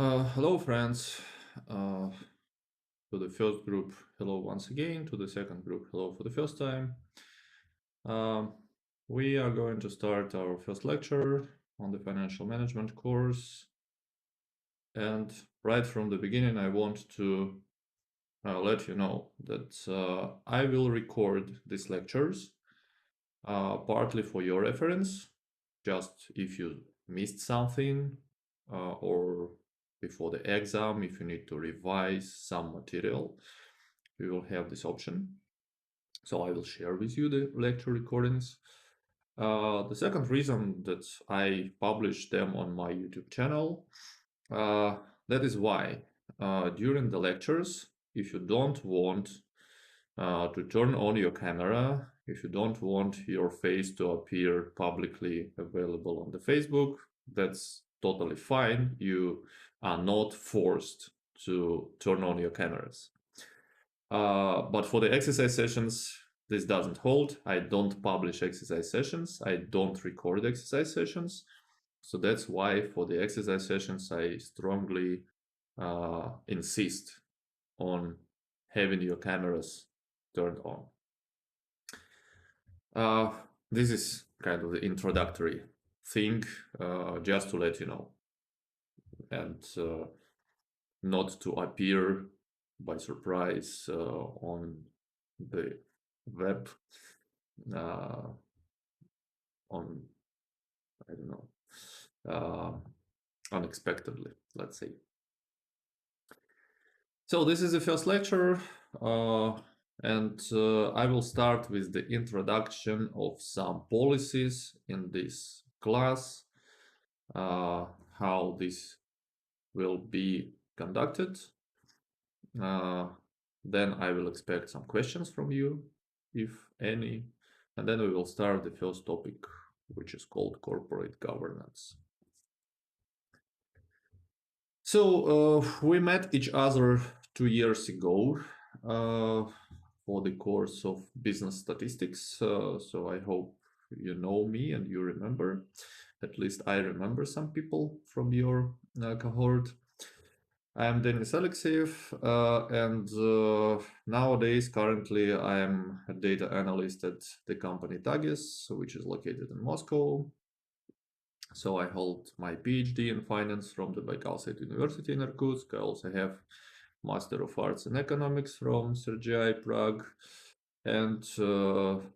Hello, friends. To the first group, hello once again. To the second group, hello for the first time. We are going to start our first lecture on the financial management course. And right from the beginning, I want to let you know that I will record these lectures partly for your reference, just if you missed something or before the exam, if you need to revise some material, you will have this option. So I will share with you the lecture recordings. The second reason that I publish them on my YouTube channel, that is why during the lectures, if you don't want to turn on your camera, if you don't want your face to appear publicly available on the Facebook, that's totally fine. You are not forced to turn on your cameras. But for the exercise sessions, this doesn't hold. I don't publish exercise sessions. I don't record exercise sessions. So that's why for the exercise sessions, I strongly insist on having your cameras turned on. This is kind of the introductory thing, just to let you know, and not to appear by surprise on the web on, I don't know, unexpectedly, let's say. So this is the first lecture, and I will start with the introduction of some policies in this class, how this will be conducted. Then I will expect some questions from you, if any, and then we will start the first topic, which is called corporate governance. So we met each other 2 years ago for the course of business statistics. So I hope you know me and you remember. At least I remember some people from your cohort. I'm Denis Alexeyev, and nowadays, currently, I am a data analyst at the company Tages, which is located in Moscow. So I hold my PhD in finance from the Baikal State University in Irkutsk. I also have Master of Arts in Economics from CGI Prague. And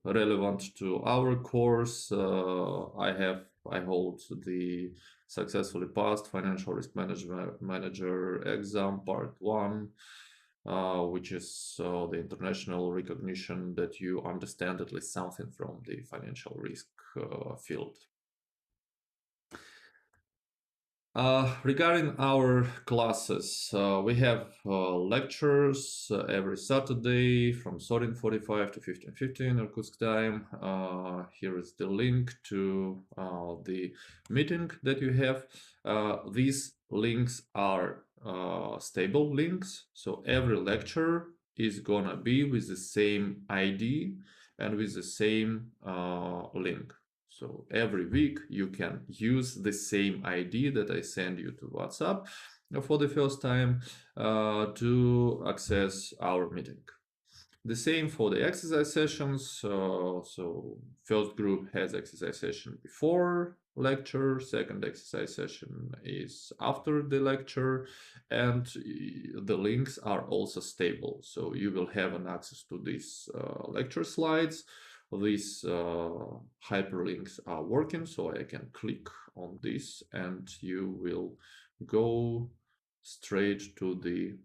relevant to our course, I hold the successfully passed Financial Risk Manager exam part 1, which is the international recognition that you understand at least something from the financial risk field. Regarding our classes, we have lectures every Saturday from 13:45 to 15:15 Irkutsk time. Here is the link to the meeting that you have. These links are stable links, so every lecture is gonna be with the same ID and with the same link. So every week you can use the same ID that I send you to WhatsApp for the first time to access our meeting. The same for the exercise sessions. So first group has exercise session before lecture, second exercise session is after the lecture, and the links are also stable. So you will have an access to these lecture slides. These hyperlinks are working, so I can click on this and you will go straight to the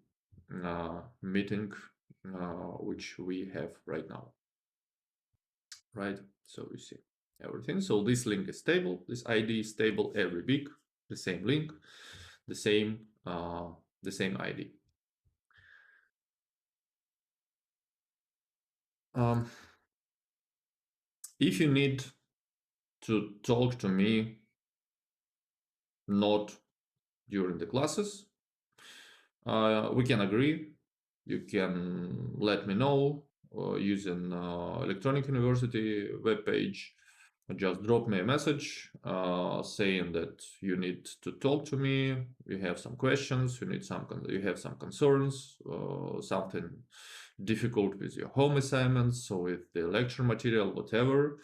meeting which we have right now. Right, so you see everything. So this link is stable, this ID is stable every week, the same link, the same ID. If you need to talk to me not during the classes, we can agree. You can let me know using electronic university webpage, just drop me a message saying that you need to talk to me, you have some questions, you have some concerns, something difficult with your home assignments or with the lecture material, whatever.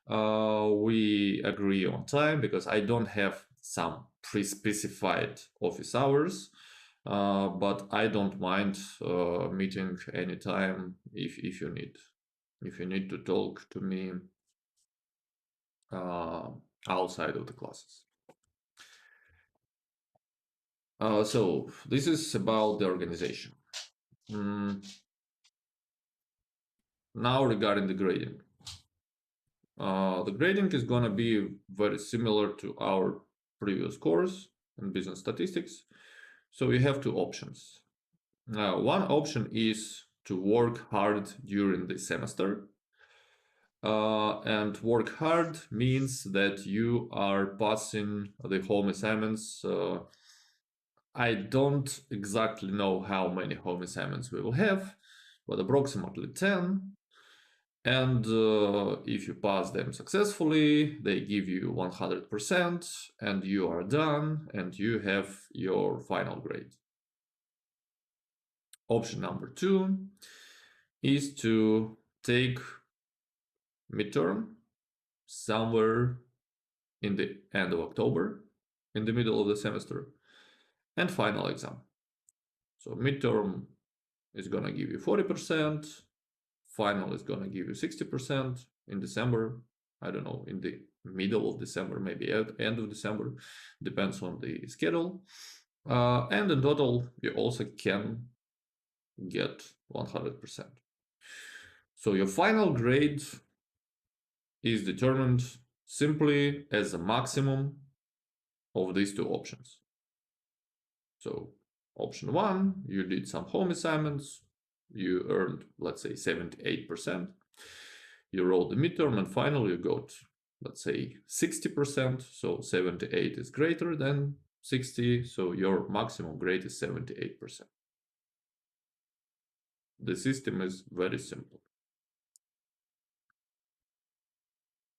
We agree on time, because I don't have some pre-specified office hours, but I don't mind meeting anytime if you need. If you need to talk to me outside of the classes. So this is about the organization. Now regarding the grading. The grading is going to be very similar to our previous course in business statistics. So we have two options. One option is to work hard during the semester. And work hard means that you are passing the home assignments. I don't exactly know how many home assignments we will have, but approximately 10. And if you pass them successfully, they give you 100%, and you are done, and you have your final grade. Option number 2 is to take midterm somewhere in the end of October, in the middle of the semester, and final exam. So midterm is going to give you 40%, final is going to give you 60% in December. I don't know, in the middle of December, maybe at end of December, depends on the schedule. And in total, you also can get 100%. So your final grade is determined simply as a maximum of these two options. So option 1, you did some home assignments, you earned, let's say, 78%. You wrote the midterm, and finally you got, let's say, 60%. So 78 is greater than 60, so your maximum grade is 78%. The system is very simple.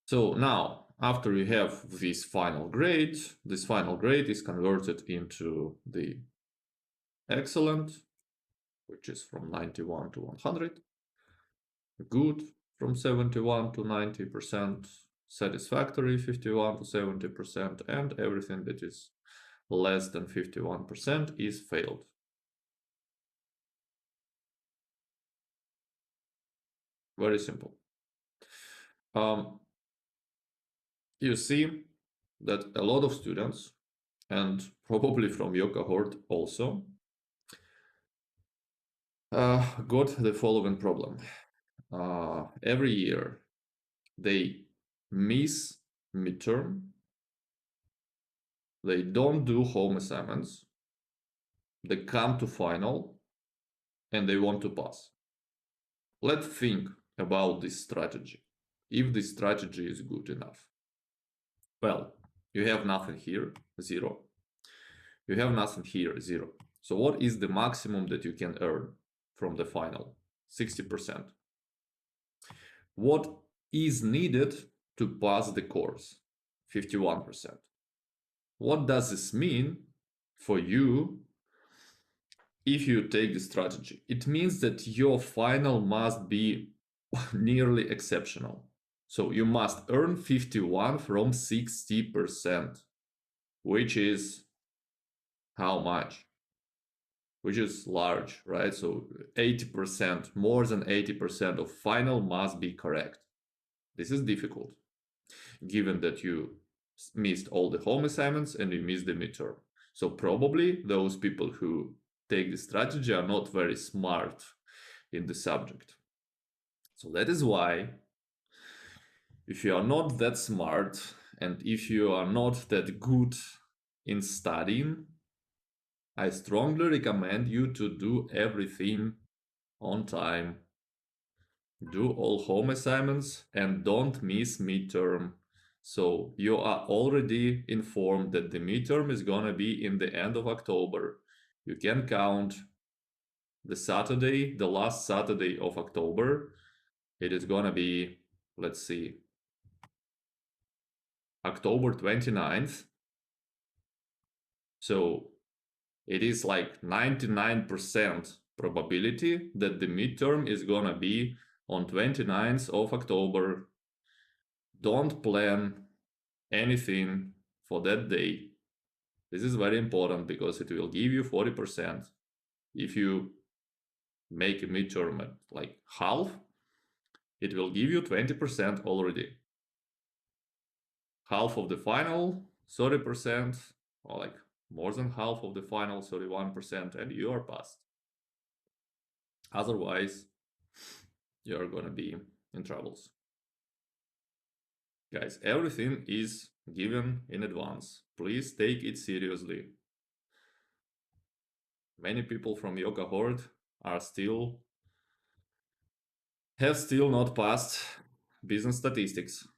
So now, after you have this final grade is converted into the excellent, which is from 91 to 100, good from 71 to 90%, satisfactory 51 to 70%, and everything that is less than 51% is failed. Very simple. You see that a lot of students, and probably from your cohort also, got the following problem. Every year they miss midterm, they don't do home assignments, they come to final, and they want to pass. Let's think about this strategy, if this strategy is good enough. Well, you have nothing here, 0. You have nothing here, 0. So what is the maximum that you can earn from the final? 60%. What is needed to pass the course? 51%. What does this mean for you if you take the strategy? It means that your final must be nearly exceptional. So you must earn 51 from 60%, which is how much? Which is large, right? So 80%, more than 80% of final must be correct. This is difficult, given that you missed all the home assignments and you missed the midterm. So probably those people who take the strategy are not very smart in the subject. So that is why, if you are not that smart and if you are not that good in studying, I strongly recommend you to do everything on time. Do all home assignments and don't miss midterm. So you are already informed that the midterm is gonna be in the end of October. You can count the Saturday, the last Saturday of October. It is gonna be, let's see, October 29th. So it is like 99% probability that the midterm is gonna be on 29th of October. Don't plan anything for that day. This is very important because it will give you 40%. If you make a midterm at like half, it will give you 20% already. Half of the final, 30%, or like more than half of the final, 31%, and you are passed. Otherwise, you're gonna be in troubles. Guys, everything is given in advance. Please take it seriously. Many people from your cohort have still not passed business statistics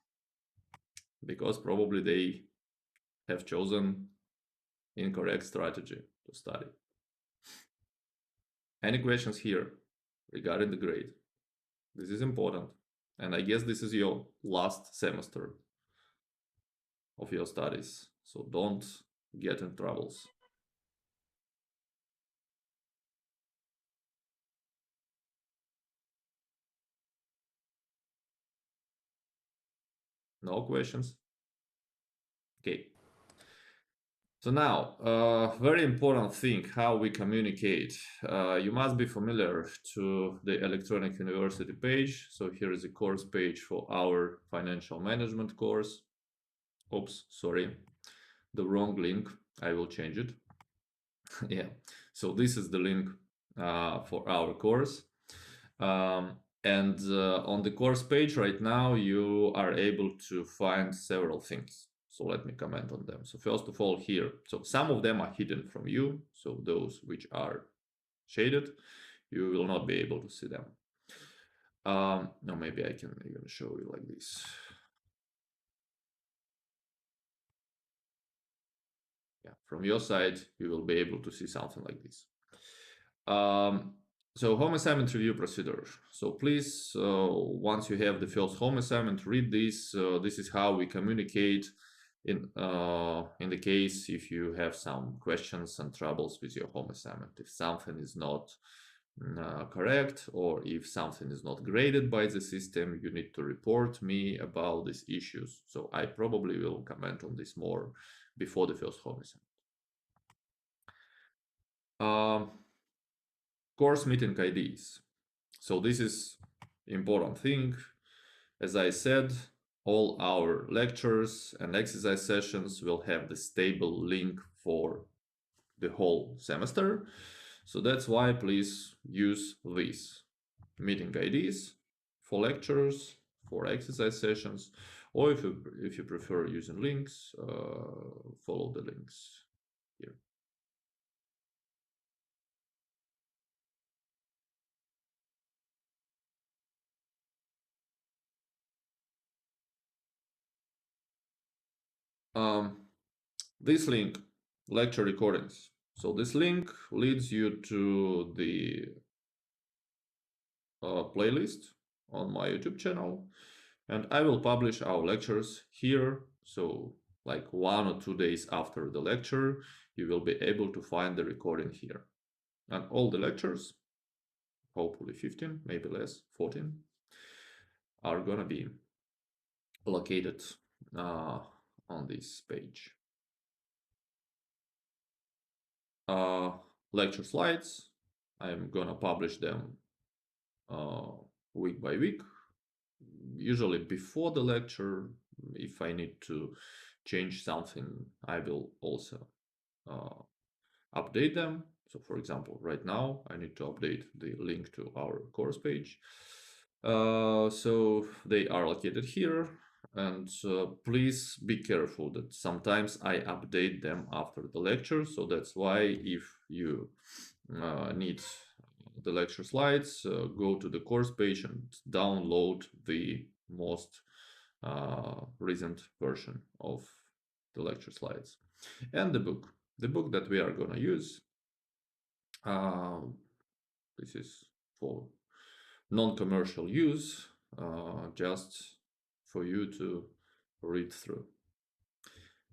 because probably they have chosen incorrect strategy to study. Any questions here regarding the grade? This is important. And I guess this is your last semester of your studies. So don't get in troubles. No questions? Okay. So now, very important thing, how we communicate. You must be familiar to the electronic university page. So here is a course page for our financial management course. Oops, sorry, the wrong link. I will change it. Yeah, so this is the link for our course. And on the course page right now, you are able to find several things. So let me comment on them. So first of all here, so some of them are hidden from you. So those which are shaded, you will not be able to see them. No, maybe I can even show you like this. Yeah, from your side, you will be able to see something like this. So home assignment review procedure. So please, once you have the first home assignment, read this. This is how we communicate in the case if you have some questions and troubles with your home assignment. If something is not correct, or if something is not graded by the system, you need to report me about these issues. So I probably will comment on this more before the first home assignment. Course meeting IDs. So this is important thing. As I said, all our lectures and exercise sessions will have the stable link for the whole semester. So that's why please use these meeting IDs for lectures, for exercise sessions, or if you prefer using links, follow the links here. This link, lecture recordings. So this link leads you to the playlist on my YouTube channel, and I will publish our lectures here. So like 1 or 2 days after the lecture, you will be able to find the recording here. And all the lectures, hopefully 15, maybe less, 14, are gonna be located on this page. Lecture slides, I'm gonna publish them week by week, usually before the lecture. If I need to change something, I will also update them. So for example, right now I need to update the link to our course page. So they are located here, and please be careful that sometimes I update them after the lecture. So that's why if you need the lecture slides, go to the course page and download the most recent version of the lecture slides. And the book that we are gonna use, this is for non-commercial use, just for you to read through.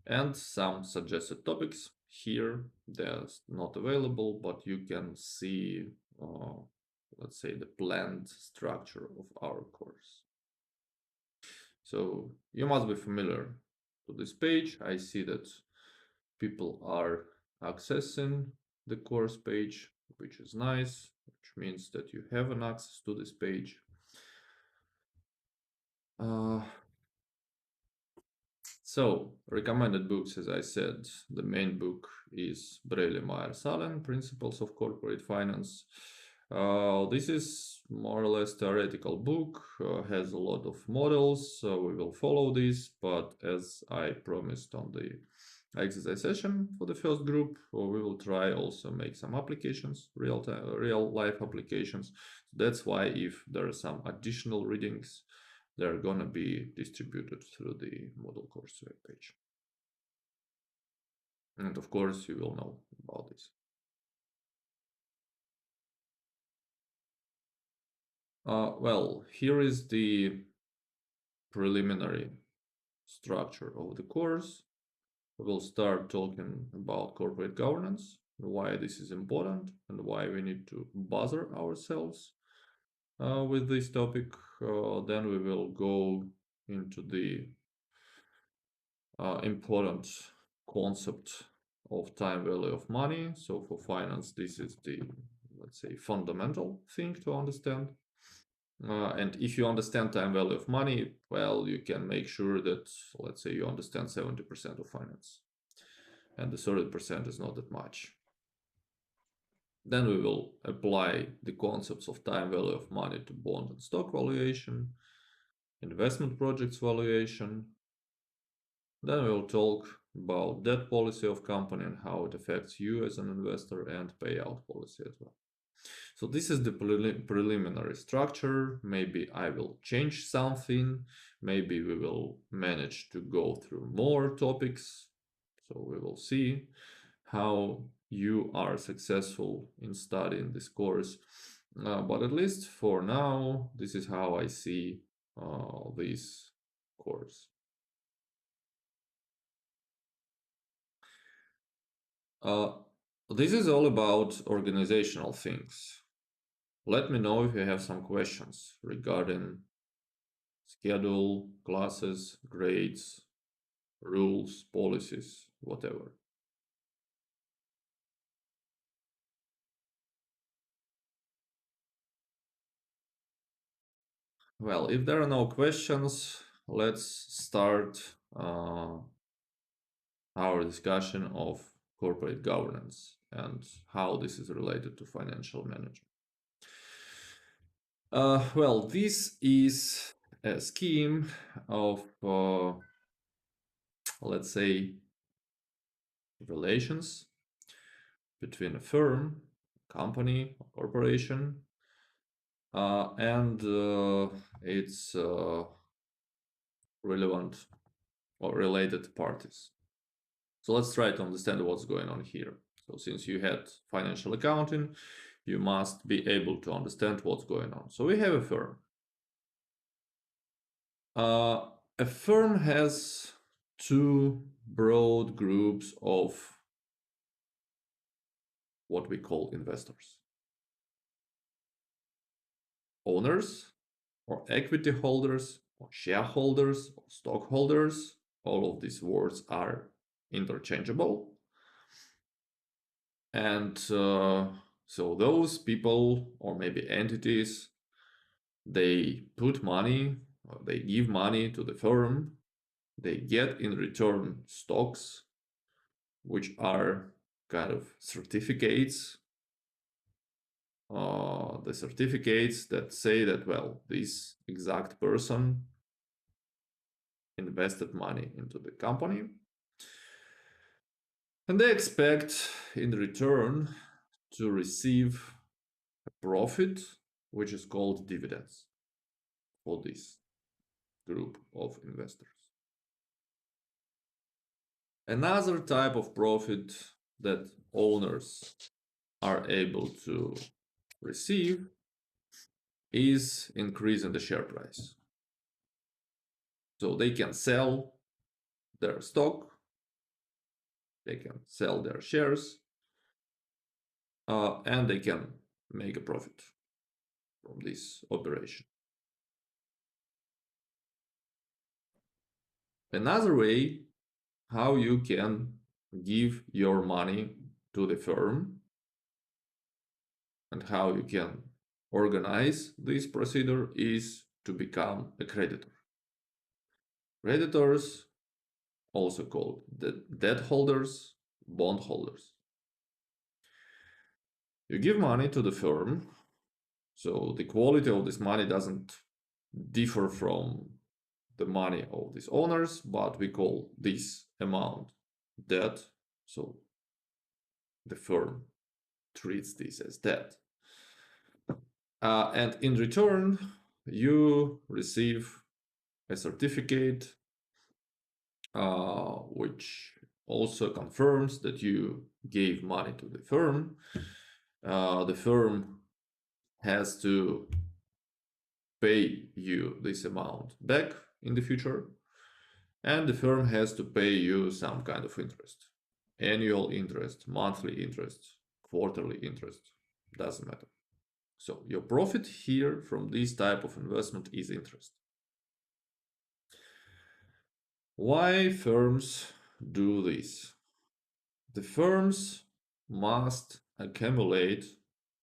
and some suggested topics. Here they're not available, but you can see, let's say, the planned structure of our course. So you must be familiar to this page. I see that people are accessing the course page, which is nice, which means that you have an access to this page. So, recommended books, as I said, the main book is Braley Meyer Sallen, Principles of Corporate Finance. This is more or less theoretical book, has a lot of models, so we will follow this, but as I promised on the exercise session for the first group, we will try also make some applications, real life applications. That's why if there are some additional readings, they're gonna be distributed through the Moodle course webpage. And of course, you will know about this. Well, here is the preliminary structure of the course. We will start talking about corporate governance, why this is important, and why we need to bother ourselves with this topic. Then we will go into the important concept of time value of money. So for finance, this is the, let's say, fundamental thing to understand. And if you understand time value of money, well, you can make sure that, let's say, you understand 70% of finance. And the 30% is not that much. Then we will apply the concepts of time value of money to bond and stock valuation, investment projects valuation. Then we will talk about debt policy of company and how it affects you as an investor, and payout policy as well. So this is the preliminary structure. Maybe I will change something. Maybe we will manage to go through more topics. So we will see how you are successful in studying this course. But at least for now, this is how I see this course. This is all about organizational things. Let me know if you have some questions regarding schedule, classes, grades, rules, policies, whatever. Well, if there are no questions, let's start our discussion of corporate governance and how this is related to financial management. Well, this is a scheme of, let's say, relations between a firm, company, corporation, and its relevant or related parties. So let's try to understand what's going on here. So since you had financial accounting, you must be able to understand what's going on. So we have a firm. A firm has two broad groups of what we call investors. Owners, or equity holders, or shareholders, or stockholders. All of these words are interchangeable. And so those people, or maybe entities, they put money, they give money to the firm, they get in return stocks, which are kind of certificates. The certificates that say that, well, this exact person invested money into the company, and they expect in return to receive a profit, which is called dividends, for this group of investors. Another type of profit that owners are able to receive is increase in the share price. So they can sell their stock They can sell their shares and they can make a profit from this operation. Another way how you can give your money to the firm and how you can organize this procedure is to become a creditor. Creditors, also called the debt holders, bond holders. You give money to the firm, so the quality of this money doesn't differ from the money of these owners, but we call this amount debt, so the firm treats this as debt. And in return, you receive a certificate which also confirms that you gave money to the firm. The firm has to pay you this amount back in the future, and the firm has to pay you some kind of interest. Annual interest, monthly interest, quarterly interest, doesn't matter. So your profit here from this type of investment is interest. Why firms do this? The firms must accumulate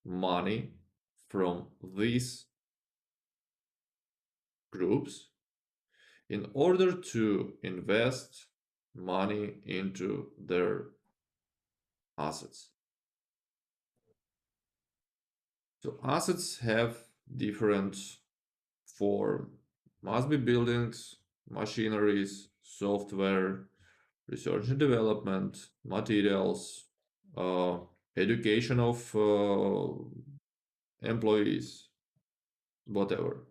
money from these groups in order to invest money into their assets. So assets have different form. Must be buildings, machineries, software, research and development, materials, education of employees, whatever.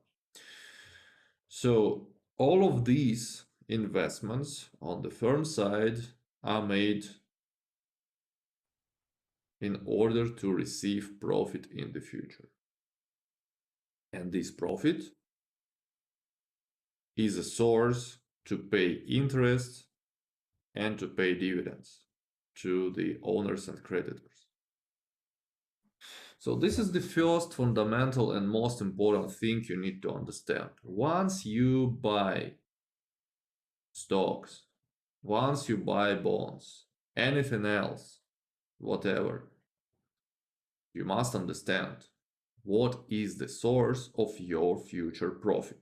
So all of these investments on the firm side are made in order to receive profit in the future. And this profit is a source to pay interest and to pay dividends to the owners and creditors. So this is the first fundamental and most important thing you need to understand. Once you buy stocks, once you buy bonds, anything else, whatever, you must understand what is the source of your future profit.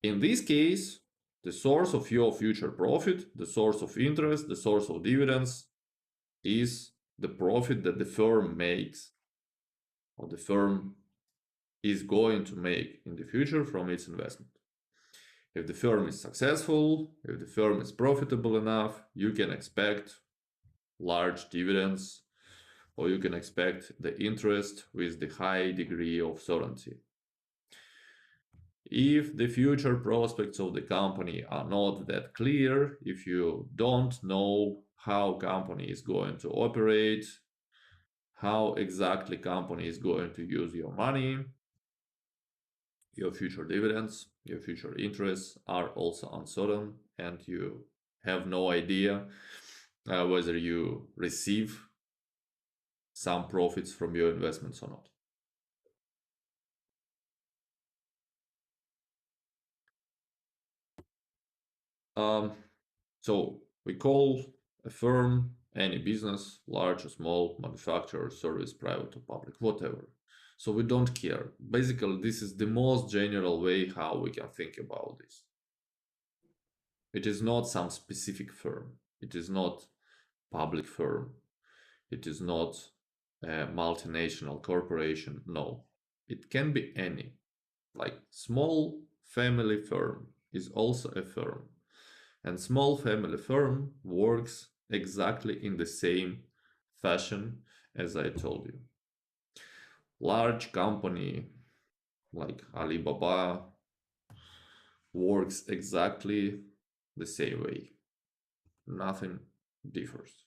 In this case, the source of your future profit, the source of interest, the source of dividends is the profit that the firm makes or the firm is going to make in the future from its investment. If the firm is successful, if the firm is profitable enough, you can expect large dividends or you can expect the interest with the high degree of certainty. If the future prospects of the company are not that clear, if you don't know how company is going to operate, how exactly company is going to use your money, your future dividends, your future interests are also uncertain, and you have no idea whether you receive some profits from your investments or not. So we call a firm any business, large or small, manufacturer, service, private or public, whatever. So we don't care. Basically, this is the most general way how we can think about this. It is not some specific firm. It is not public firm. It is not a multinational corporation. No, it can be any. Like small family firm is also a firm. And small family firm works exactly in the same fashion as I told you. Large company like Alibaba works exactly the same way. Nothing differs.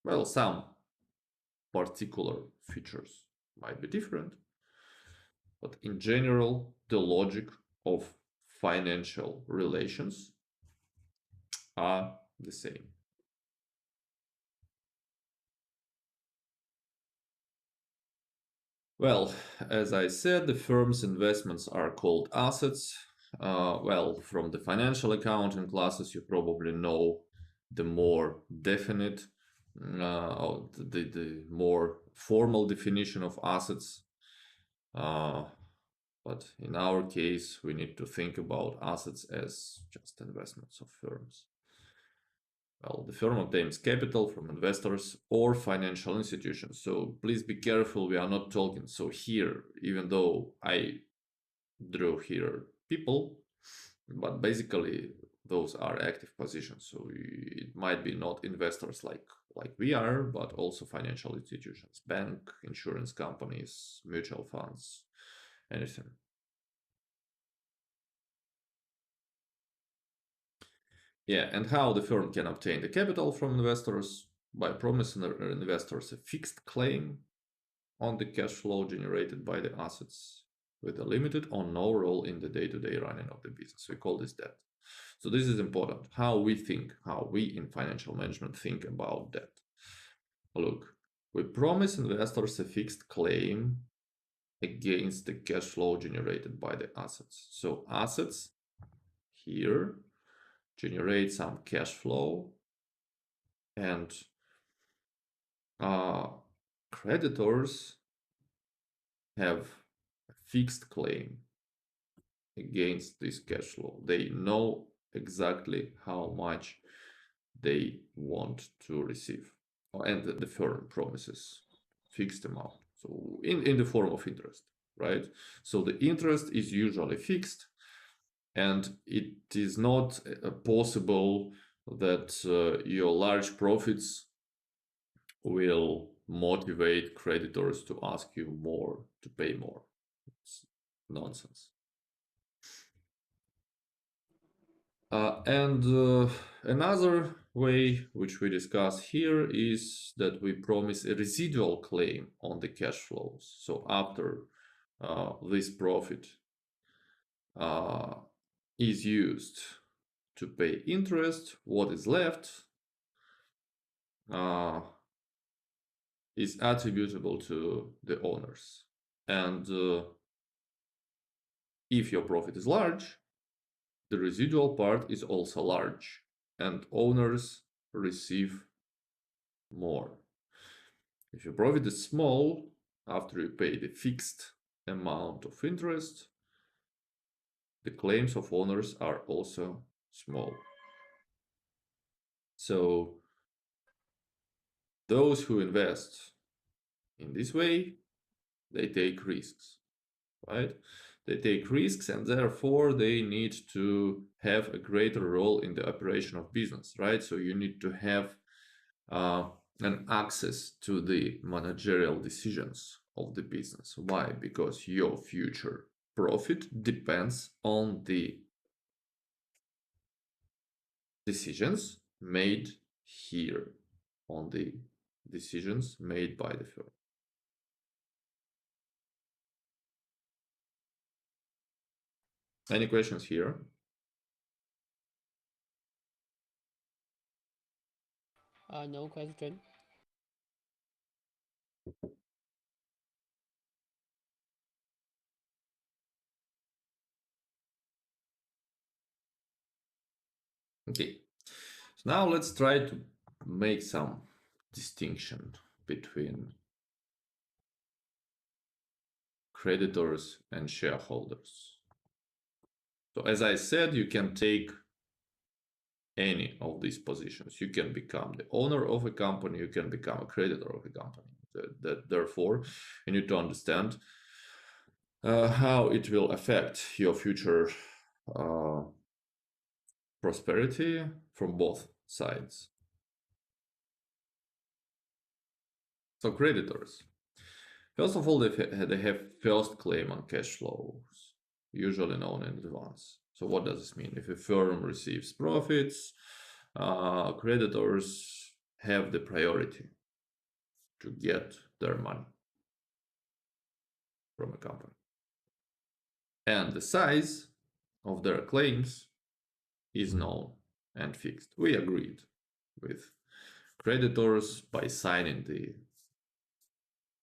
Well, some particular features might be different, but in general, the logic of financial relations are the same. Well, as I said, the firm's investments are called assets. Well, from the financial accounting classes, you probably know the more definite, or the more formal definition of assets. But in our case, we need to think about assets as just investments of firms. Well, the firm obtains capital from investors or financial institutions. So please be careful, we are not talking. So here, even though I drew here people, but basically those are active positions. So it might be not investors like we are, but also financial institutions, bank, insurance companies, mutual funds, anything. Yeah, and how the firm can obtain the capital from investors by promising investors a fixed claim on the cash flow generated by the assets with a limited or no role in the day-to-day running of the business. We call this debt. So this is important, how we think, how we in financial management think about debt. Look, we promise investors a fixed claim against the cash flow generated by the assets. So assets here generate some cash flow, and creditors have a fixed claim against this cash flow. They know exactly how much they want to receive, and the firm promises fixed amount, so in the form of interest, right? So the interest is usually fixed, and it is not possible that your large profits will motivate creditors to ask you more, to pay more. It's nonsense. And another way which we discuss here is that we promise a residual claim on the cash flows. So after this profit is used to pay interest, what is left is attributable to the owners. And if your profit is large, the residual part is also large, and owners receive more. If your profit is small, after you pay the fixed amount of interest, the claims of owners are also small. So those who invest in this way, they take risks, right? They take risks, and therefore they need to have a greater role in the operation of business, right? So you need to have an access to the managerial decisions of the business. Why? Because your future profit depends on the decisions made here, on the decisions made by the firm. Any questions here? No question. Okay, so now let's try to make some distinction between creditors and shareholders. So as I said, you can take any of these positions. You can become the owner of a company, you can become a creditor of a company. Therefore, you need to understand how it will affect your future prosperity from both sides. So creditors. First of all, they have first claim on cash flows, usually known in advance. So what does this mean? If a firm receives profits, creditors have the priority to get their money from a company. And the size of their claims is known. and fixed. We agreed with creditors by signing the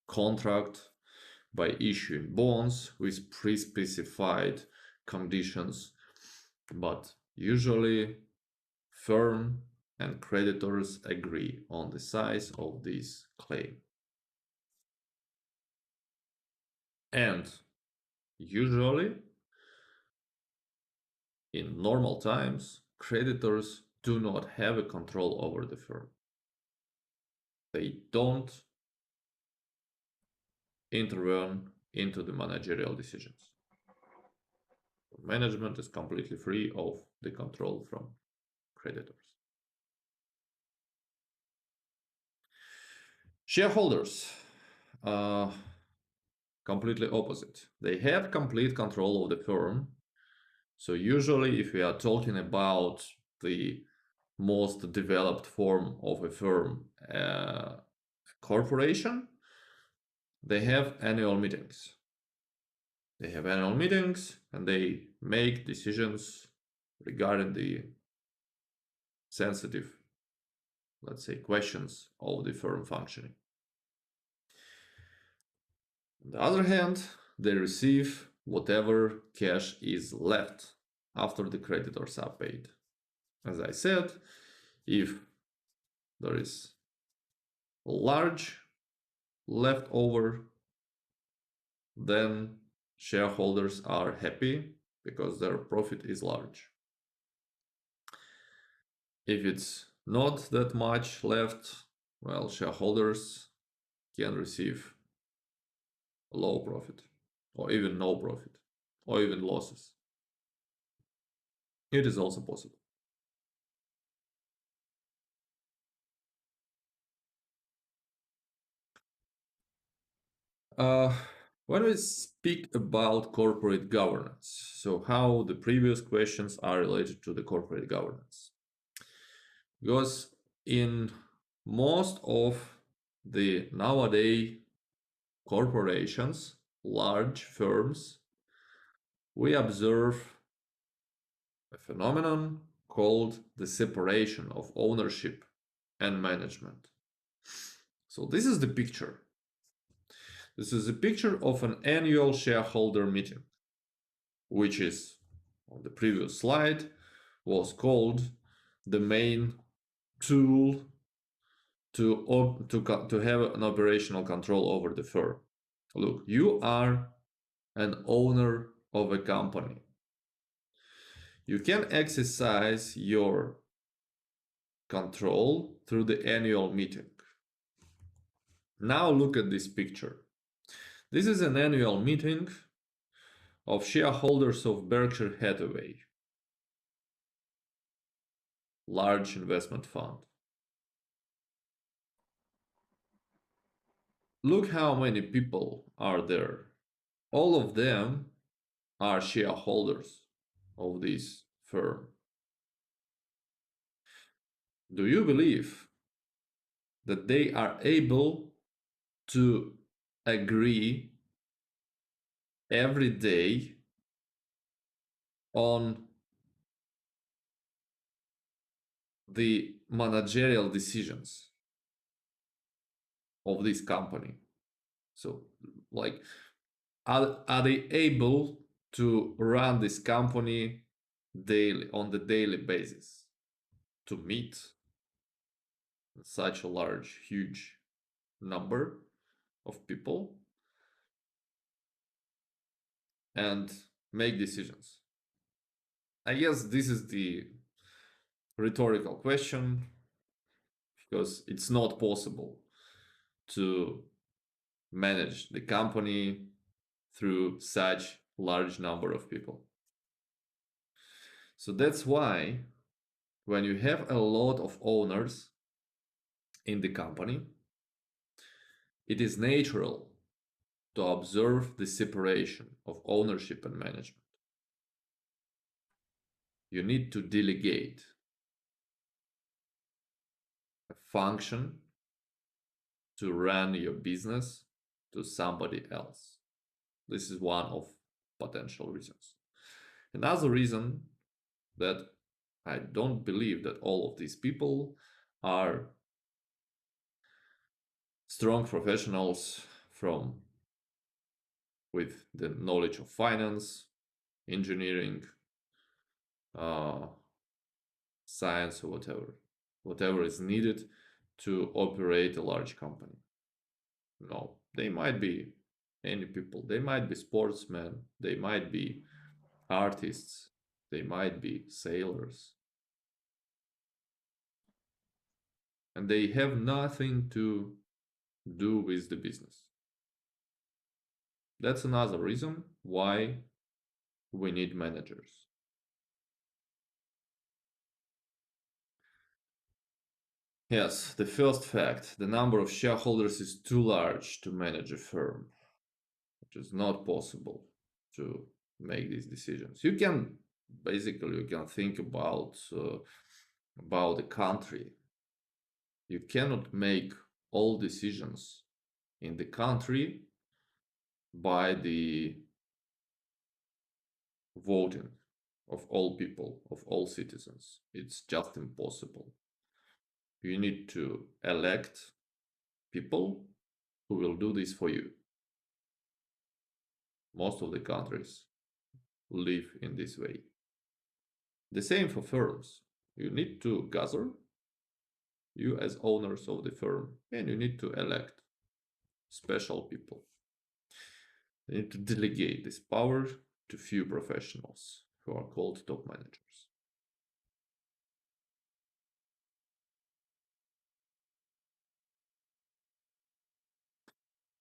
contract, by issuing bonds with pre-specified conditions, but usually firm and creditors agree on the size of this claim. And usually, in normal times, creditors do not have a control over the firm. They don't intervene into the managerial decisions. Management is completely free of the control from creditors. Shareholders, completely opposite. They have complete control of the firm. So usually if we are talking about the most developed form of a firm, corporation, they have annual meetings. They have annual meetings and they make decisions regarding the sensitive, let's say, questions of the firm functioning. On the other hand, they receive whatever cash is left after the creditors are paid. As I said, if there is large leftover, then shareholders are happy because their profit is large. If it's not that much left, well, shareholders can receive a low profit, or even no profit, or even losses. It is also possible. When we speak about corporate governance, so how the previous questions are related to the corporate governance. Because in most of the nowadays corporations, large firms, we observe a phenomenon called the separation of ownership and management. So this is the picture. This is a picture of an annual shareholder meeting, which is on the previous slide was called the main tool to have an operational control over the firm. Look, you are an owner of a company. You can exercise your control through the annual meeting. Now look at this picture. This is an annual meeting of shareholders of Berkshire Hathaway, large investment fund. Look how many people are there. All of them are shareholders of this firm. Do you believe that they are able to agree every day on the managerial decisions of this company? So, like, are they able to run this company daily, on the daily basis, to meet such a large, huge number of people and make decisions? I guess this is the rhetorical question, because it's not possible to manage the company through such large number of people. So that's why when you have a lot of owners in the company, it is natural to observe the separation of ownership and management. You need to delegate a function to run your business to somebody else. This is one of potential reasons. Another reason that I don't believe that all of these people are strong professionals with the knowledge of finance, engineering, uh, science, or whatever is needed to operate a large company. No, they might be any people. They might be sportsmen. They might be artists. They might be sailors. And they have nothing to do with the business. That's another reason why we need managers. Yes, the first fact, the number of shareholders is too large to manage a firm. It is not possible to make these decisions. You can think about the country. You cannot make all decisions in the country by the voting of all people, of all citizens. It's just impossible. You need to elect people who will do this for you. Most of the countries live in this way. The same for firms. You need to gather, you as owners of the firm, and you need to elect special people. You need to delegate this power to few professionals who are called top managers.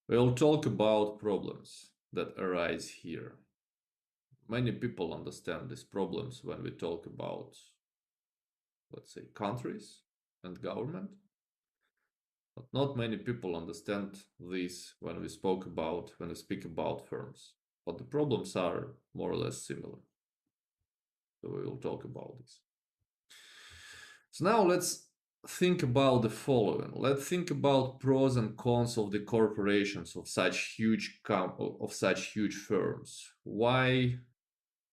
We'll talk about problems that arise here. Many people understand these problems when we talk about, let's say, countries and government. But not many people understand this when we speak about firms. But the problems are more or less similar. So we will talk about this. So now let's think about the following. Let's think about pros and cons of the corporations of such huge firms. Why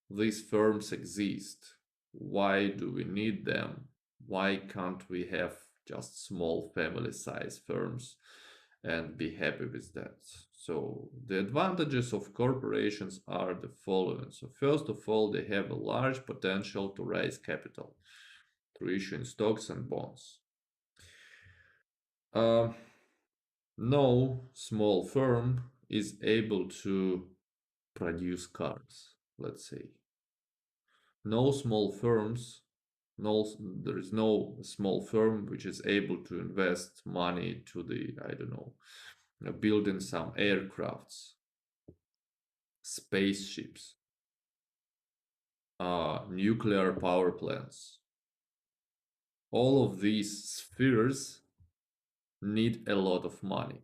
these firms exist? Why do we need them? Why can't we have just small family-sized firms and be happy with that? So the advantages of corporations are the following. So first of all, they have a large potential to raise capital through issuing stocks and bonds. No small firm is able to produce cars, let's say. No small firms, there is no small firm which is able to invest money to building some aircrafts, spaceships, nuclear power plants. All of these spheres need a lot of money.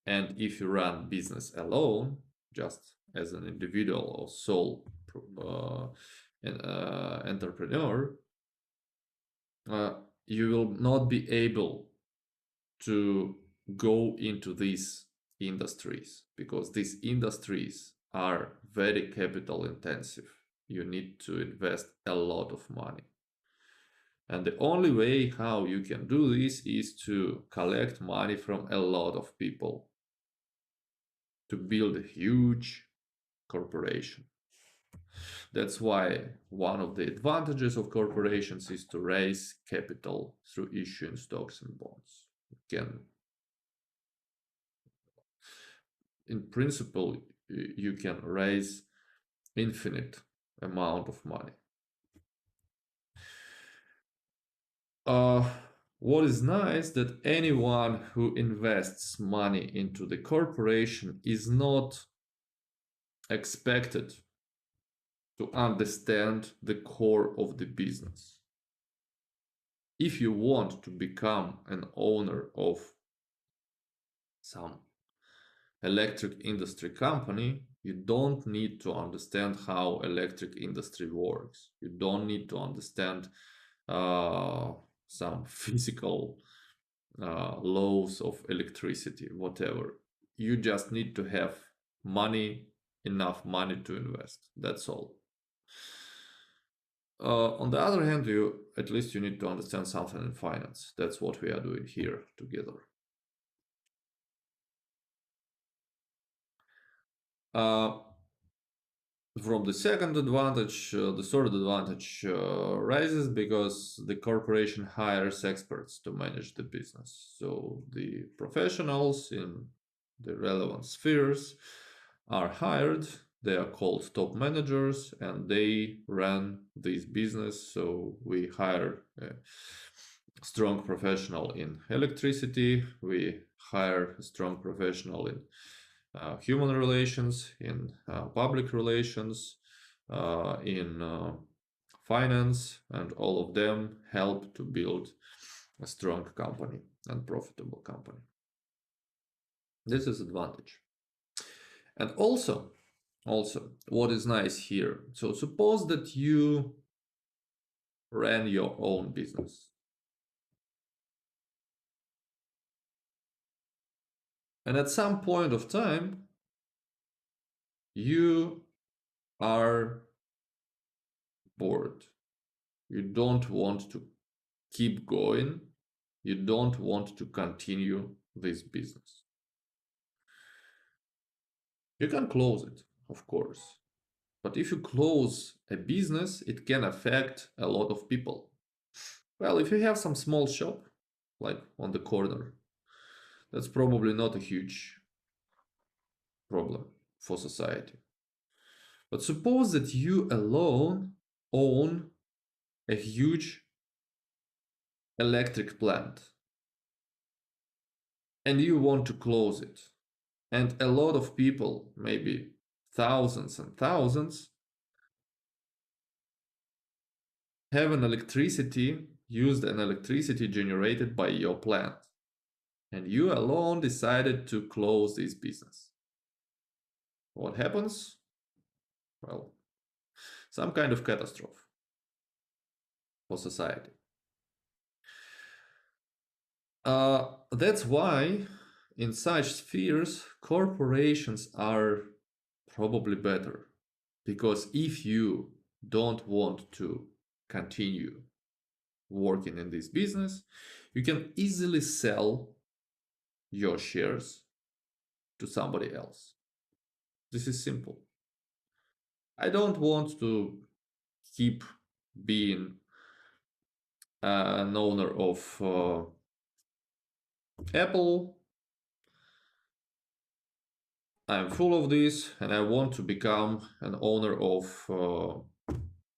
And if you run business alone, just as an individual or sole entrepreneur, you will not be able to go into these industries because these industries are very capital intensive. You need to invest a lot of money. And the only way how you can do this is to collect money from a lot of people to build a huge corporation. That's why one of the advantages of corporations is to raise capital through issuing stocks and bonds. In principle, you can raise infinite amount of money. What is nice that anyone who invests money into the corporation is not expected to understand the core of the business. If you want to become an owner of some electric industry company, you don't need to understand how electric industry works. You don't need to understand some physical laws of electricity, whatever. You just need to have enough money to invest. That's all. On the other hand, you at least you need to understand something in finance. That's what we are doing here together. From the second advantage, the third advantage rises because the corporation hires experts to manage the business. So the professionals in the relevant spheres are hired. They are called top managers and they run this business. So we hire a strong professional in electricity, we hire a strong professional in human relations, in public relations, in finance, and all of them help to build a strong company and profitable company. This is advantage. And also, what is nice here, so suppose that you ran your own business. And at some point of time, you are bored. You don't want to keep going. You don't want to continue this business. You can close it, of course. But if you close a business, it can affect a lot of people. Well, if you have some small shop, like on the corner, that's probably not a huge problem for society. But suppose that you alone own a huge electric plant and you want to close it. And a lot of people, maybe thousands and thousands, have an electricity generated by your plant. And you alone decided to close this business. What happens? Well, some kind of catastrophe for society. That's why in such spheres, corporations are probably better. Because if you don't want to continue working in this business, you can easily sell your shares to somebody else. This is simple. I don't want to keep being an owner of Apple. I'm full of this and I want to become an owner of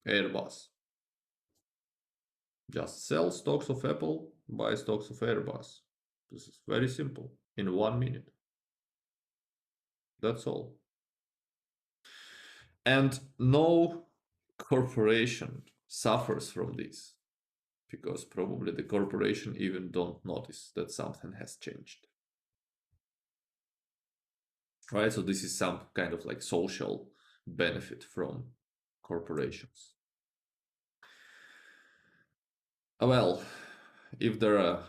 Airbus. Just sell stocks of Apple, buy stocks of Airbus. This is very simple, in 1 minute. That's all. And no corporation suffers from this because probably the corporation even don't notice that something has changed. Right, so this is some kind of like social benefit from corporations. Well, if there are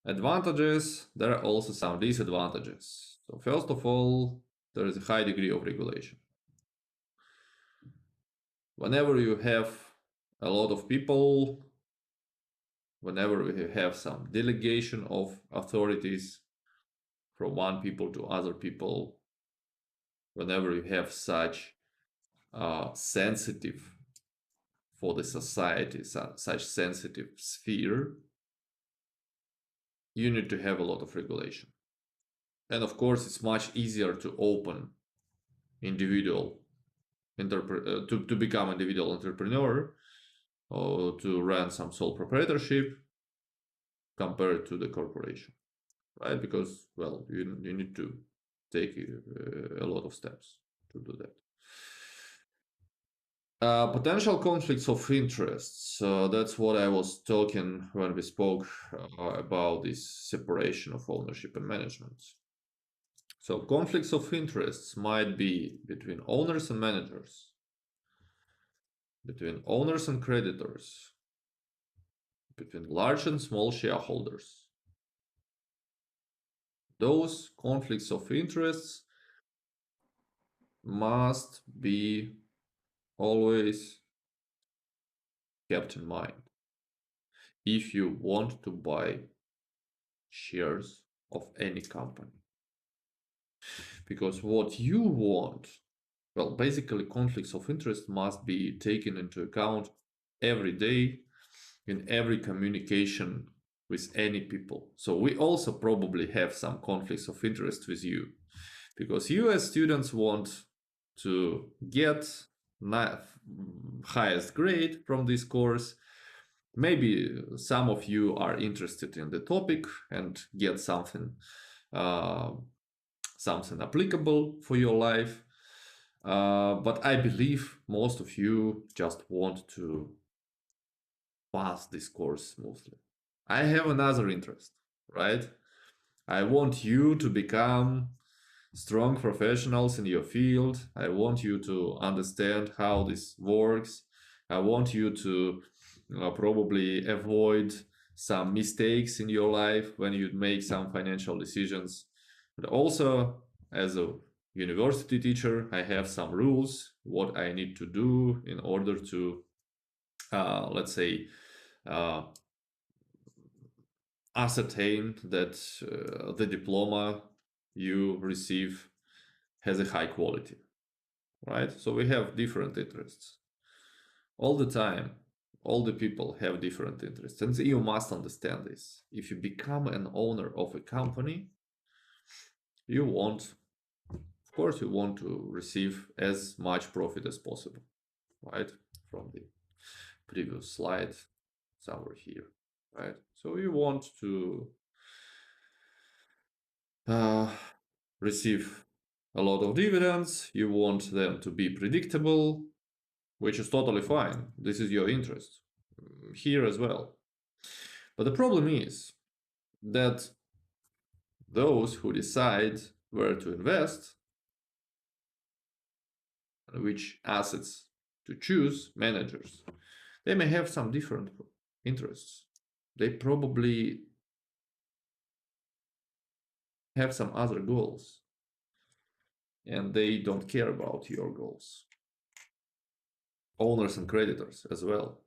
advantages, there are also some disadvantages. So first of all, there is a high degree of regulation. Whenever you have a lot of people, whenever we have some delegation of authorities from one people to other people, whenever you have such sensitive for the society, such sensitive sphere, you need to have a lot of regulation. And of course, it's much easier to open individual to become individual entrepreneur or to run some sole proprietorship compared to the corporation, right? Because, well, you need to take a lot of steps to do that. Potential conflicts of interests. That's what I was talking when we spoke about this separation of ownership and management. So conflicts of interests might be between owners and managers, between owners and creditors, between large and small shareholders. Those conflicts of interests must be always kept in mind if you want to buy shares of any company. Because what you want, well, basically conflicts of interest must be taken into account every day in every communication with any people. So we also probably have some conflicts of interest with you, because you as students want to get highest grade from this course. Maybe some of you are interested in the topic and get something something applicable for your life. But I believe most of you just want to pass this course smoothly. I have another interest, right? I want you to become strong professionals in your field. I want you to understand how this works. I want you to probably avoid some mistakes in your life when you make some financial decisions. But also, as a university teacher, I have some rules, what I need to do in order to, let's say, uh, ascertain that the diploma you receive has a high quality, right? So we have different interests. All the time, all the people have different interests. And you must understand this. If you become an owner of a company, you want, of course, you want to receive as much profit as possible, right? From the previous slide, somewhere here, right? So you want to receive a lot of dividends, you want them to be predictable, which is totally fine. This is your interest here as well. But the problem is that those who decide where to invest, which assets to choose, managers, they may have some different interests. They probably have some other goals, and they don't care about your goals. Owners and creditors as well.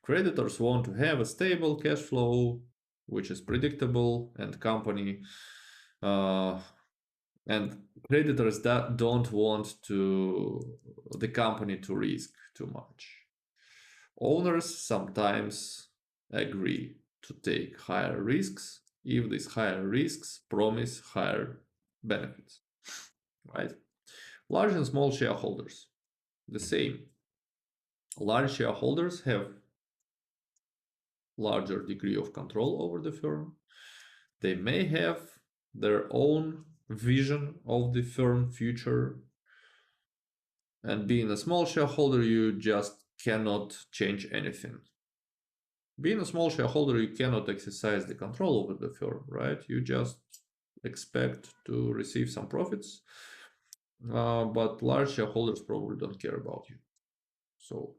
Creditors want to have a stable cash flow, which is predictable, and company and creditors that don't want the company to risk too much. Owners sometimes agree to take higher risks if these higher risks promise higher benefits, right? Large and small shareholders, the same. Large shareholders have larger degree of control over the firm. They may have their own vision of the firm future. And being a small shareholder, you just cannot change anything. Being a small shareholder, you cannot exercise the control over the firm, right? You just expect to receive some profits, but large shareholders probably don't care about you. So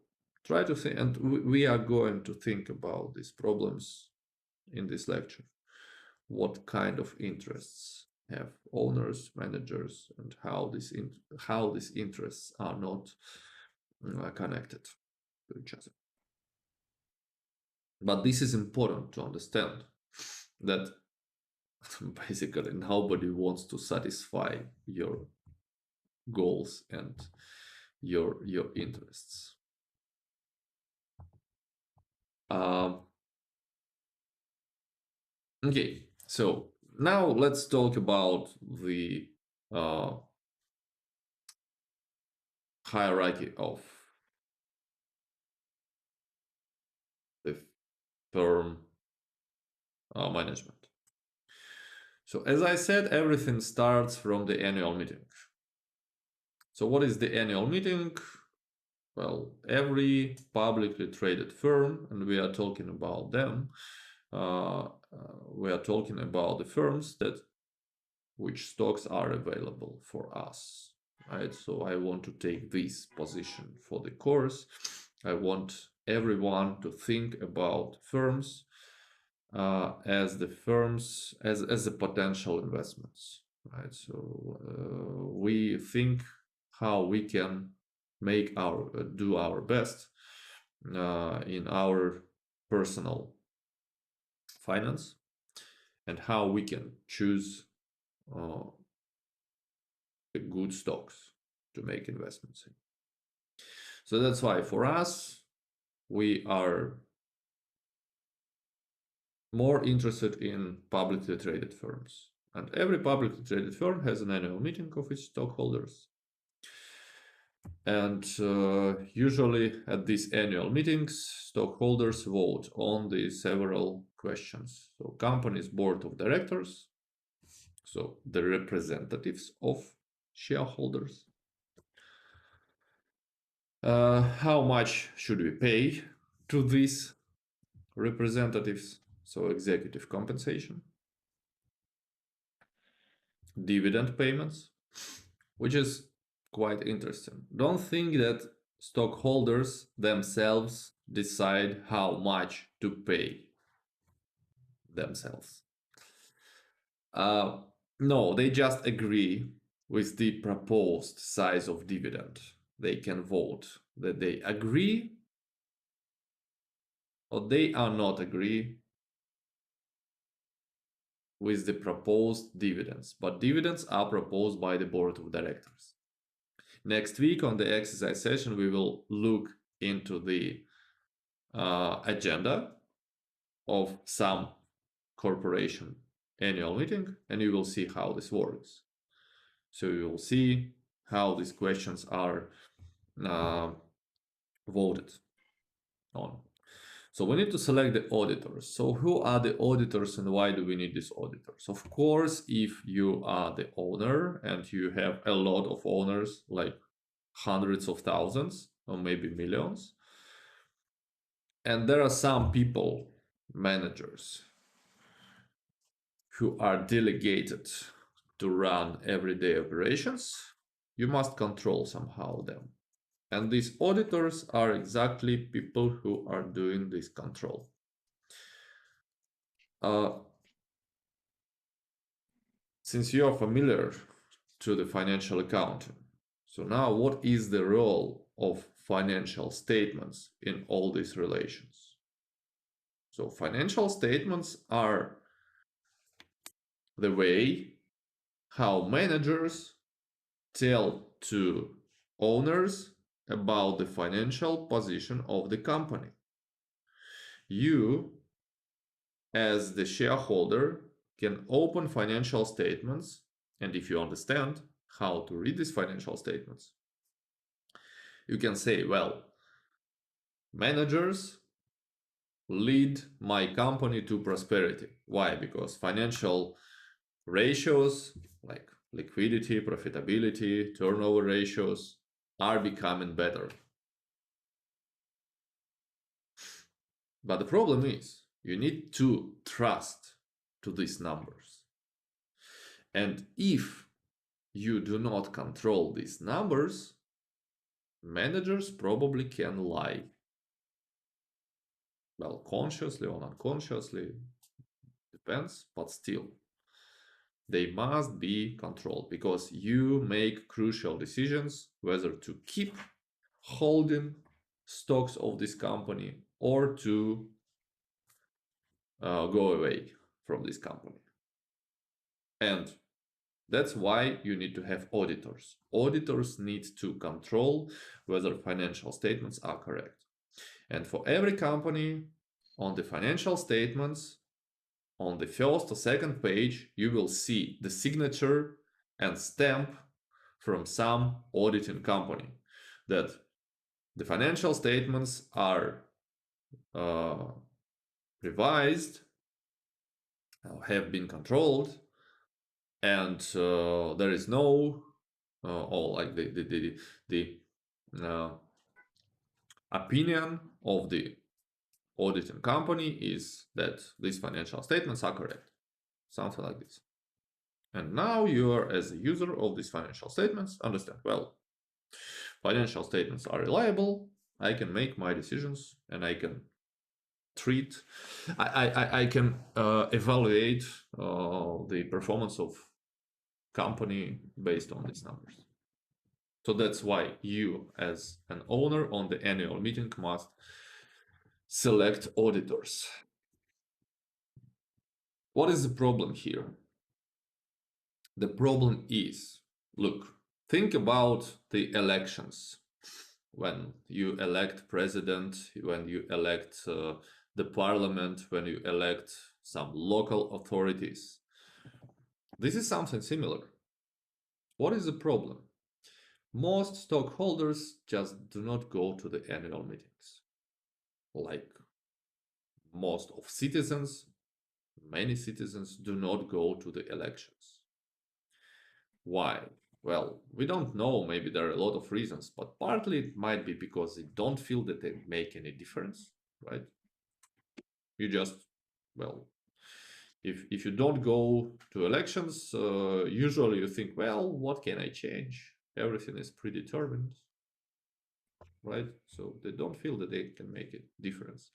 try to think, and we are going to think about these problems in this lecture. What kind of interests have owners, managers, and how these interests are not connected to each other. But this is important to understand, that basically nobody wants to satisfy your goals and your interests. Okay, so now let's talk about the hierarchy of the firm management. So as I said, everything starts from the annual meeting. So what is the annual meeting? Well, every publicly traded firm, and we are talking about them, we are talking about the firms which stocks are available for us, right? So I want to take this position for the course. I want everyone to think about firms as the potential investments, right? So we think how we can do our best in our personal finance and how we can choose the good stocks to make investments in. So that's why for us, we are more interested in publicly traded firms. And every publicly traded firm has an annual meeting of its stockholders. And usually at these annual meetings, stockholders vote on the several questions. So company's board of directors, so the representatives of shareholders. How much should we pay to these representatives? So executive compensation, dividend payments, which is quite interesting. Don't think that stockholders themselves decide how much to pay themselves. No, they just agree with the proposed size of dividend. They can vote that they agree or they are not agree with the proposed dividends, but dividends are proposed by the board of directors. Next week on the exercise session, we will look into the agenda of some corporation annual meeting, and you will see how this works. So you will see how these questions are voted on. So we need to select the auditors. So who are the auditors and why do we need these auditors? Of course, if you are the owner and you have a lot of owners, like hundreds of thousands or maybe millions, and there are some people, managers, who are delegated to run everyday operations, you must control somehow them. And these auditors are exactly people who are doing this control. Since you are familiar to the financial accounting, so now what is the role of financial statements in all these relations? So financial statements are the way how managers tell to owners about the financial position of the company. You, as the shareholder, can open financial statements, and if you understand how to read these financial statements, you can say, well, managers lead my company to prosperity. Why? Because financial ratios like liquidity, profitability, turnover ratios are becoming better. But the problem is you need to trust to these numbers. And if you do not control these numbers, managers probably can lie. Well, consciously or unconsciously, depends, but still. They must be controlled because you make crucial decisions whether to keep holding stocks of this company or to go away from this company. And that's why you need to have auditors. Auditors need to control whether financial statements are correct. And for every company, on the financial statements, on the first or second page, you will see the signature and stamp from some auditing company that the financial statements are revised, have been controlled, and there is no or like the opinion of the auditing company is that these financial statements are correct, something like this. And now you are, as a user of these financial statements, understand, well, financial statements are reliable, I can make my decisions and I can I can evaluate the performance of company based on these numbers. So that's why you, as an owner on the annual meeting, must select auditors. What is the problem here? The problem is, look, think about the elections. When you elect president, when you elect the parliament, when you elect some local authorities. This is something similar. What is the problem? Most stockholders just do not go to the annual meetings. Like most of citizens, many citizens do not go to the elections. Why? Well, we don't know. Maybe there are a lot of reasons, but partly it might be because they don't feel that they make any difference, right? You just, well, if you don't go to elections, usually you think, well, what can I change? Everything is predetermined, right? So they don't feel that they can make a difference.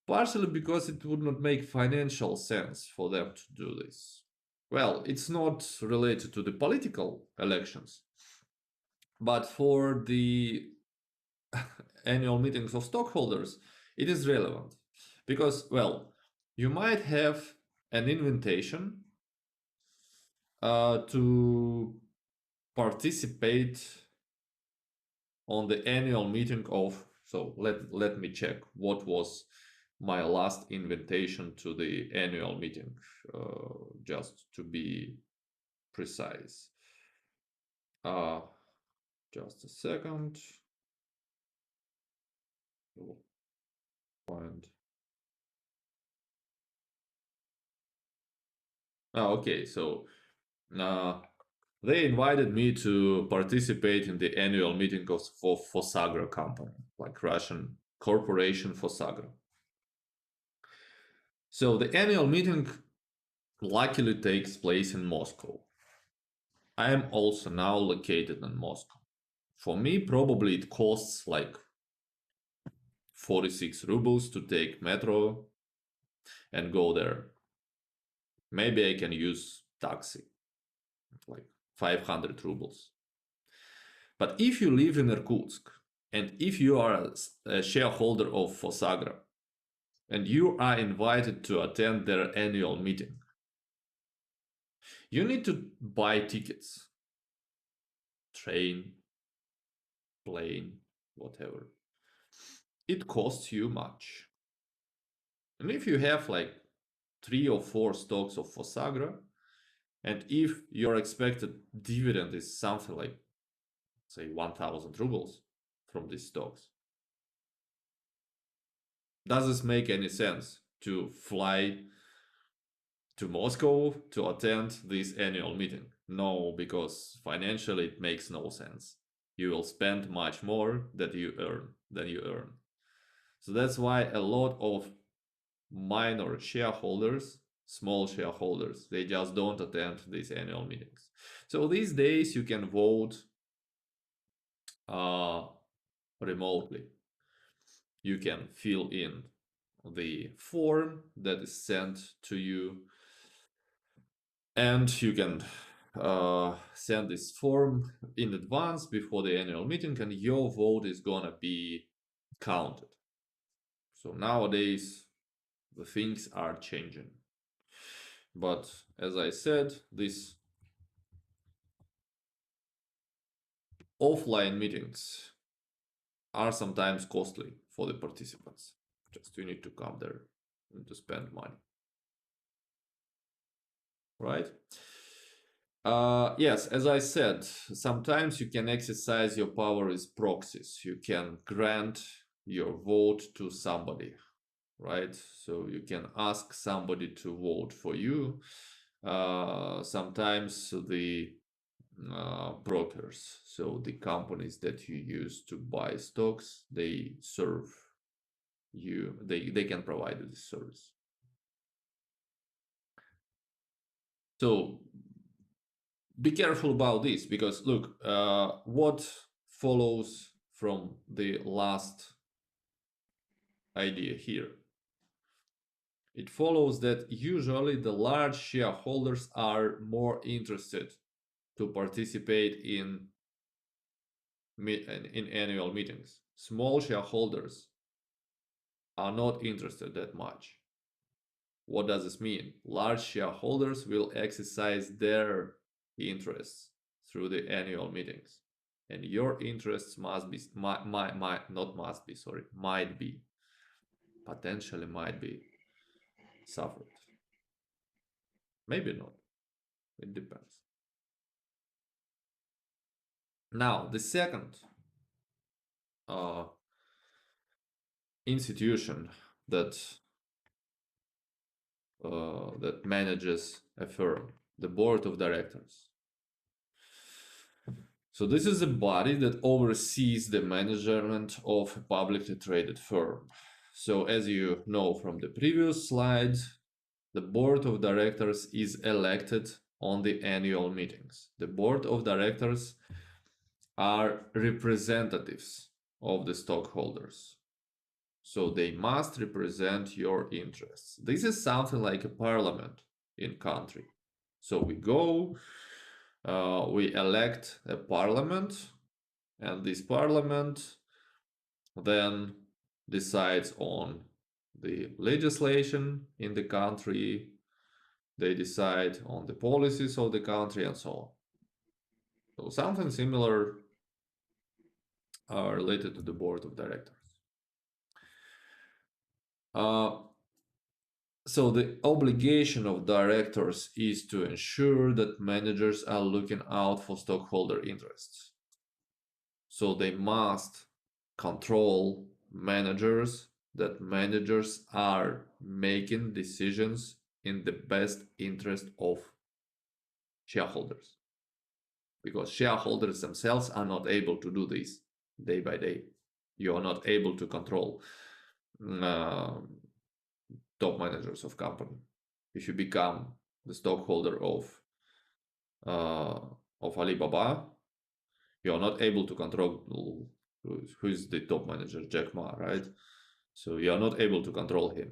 Partially because it would not make financial sense for them to do this. Well, it's not related to the political elections, but for the annual meetings of stockholders, it is relevant. Because, well, you might have an invitation to participate on the annual meeting of, so let me check what was my last invitation to the annual meeting, just to be precise. Just a second. Find. Okay, so they invited me to participate in the annual meeting of for Fosagra company, like Russian corporation Fosagra. So the annual meeting luckily takes place in Moscow. I am also now located in Moscow. For me, probably it costs like 46 rubles to take metro and go there. Maybe I can use taxi, like 500 rubles. But if you live in Irkutsk and if you are a shareholder of Fosagra and you are invited to attend their annual meeting, you need to buy tickets, train, plane, whatever. It costs you much. And if you have like 3 or 4 stocks of Fosagra, and if your expected dividend is something like, say, 1000 rubles from these stocks, does this make any sense to fly to Moscow to attend this annual meeting? No, because financially it makes no sense. You will spend much more than you earn. So that's why a lot of minor shareholders, small shareholders, they just don't attend these annual meetings. So these days you can vote remotely. You can fill in the form that is sent to you, and you can send this form in advance before the annual meeting, and your vote is gonna be counted. So nowadays the things are changing, but as I said, these offline meetings are sometimes costly for the participants. Just you need to come there and to spend money, right? Yes, as I said, sometimes you can exercise your power as proxies. You can grant your vote to somebody, right? So you can ask somebody to vote for you. Sometimes the brokers, so the companies that you use to buy stocks, they serve you, they can provide you this service. So be careful about this, because look, what follows from the last idea here? It follows that usually the large shareholders are more interested to participate in annual meetings. Small shareholders, are not interested that much. What does this mean? Large shareholders will exercise their interests through the annual meetings, and your interests might be potentially might be suffered. Maybe not. It depends. Now, the second institution that that manages a firm, the board of directors. So this is a body that oversees the management of a publicly traded firm. So as you know from the previous slide, the board of directors is elected on the annual meetings. The board of directors are representatives of the stockholders. So they must represent your interests. This is something like a parliament in country. So we go, we elect a parliament, and this parliament then decides on the legislation in the country. They decide on the policies of the country and so on. So something similar related to the board of directors. So the obligation of directors is to ensure that managers are looking out for stockholder interests. So they must control managers, that managers are making decisions in the best interest of shareholders. Because shareholders themselves are not able to do this day by day. You are not able to control top managers of company. If you become the stockholder of Alibaba, you are not able to control who is the top manager, Jack Ma, right? So you are not able to control him.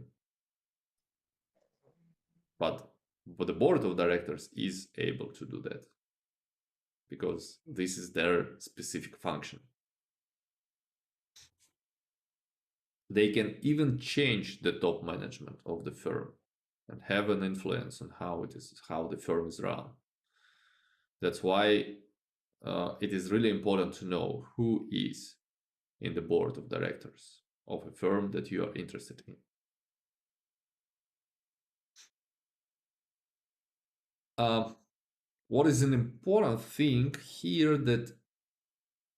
But the board of directors is able to do that because this is their specific function. They can even change the top management of the firm and have an influence on how the firm is run. That's why it is really important to know who is in the board of directors of a firm that you are interested in. What is an important thing here, that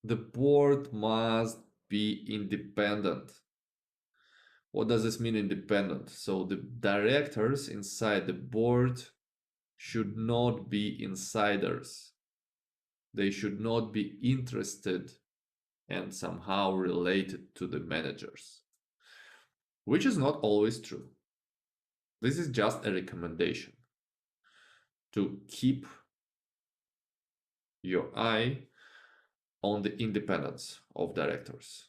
the board must be independent. What does this mean, independent? So the directors inside the board should not be insiders. They should not be interested and somehow related to the managers, which is not always true. This is just a recommendation to keep your eye on the independence of directors.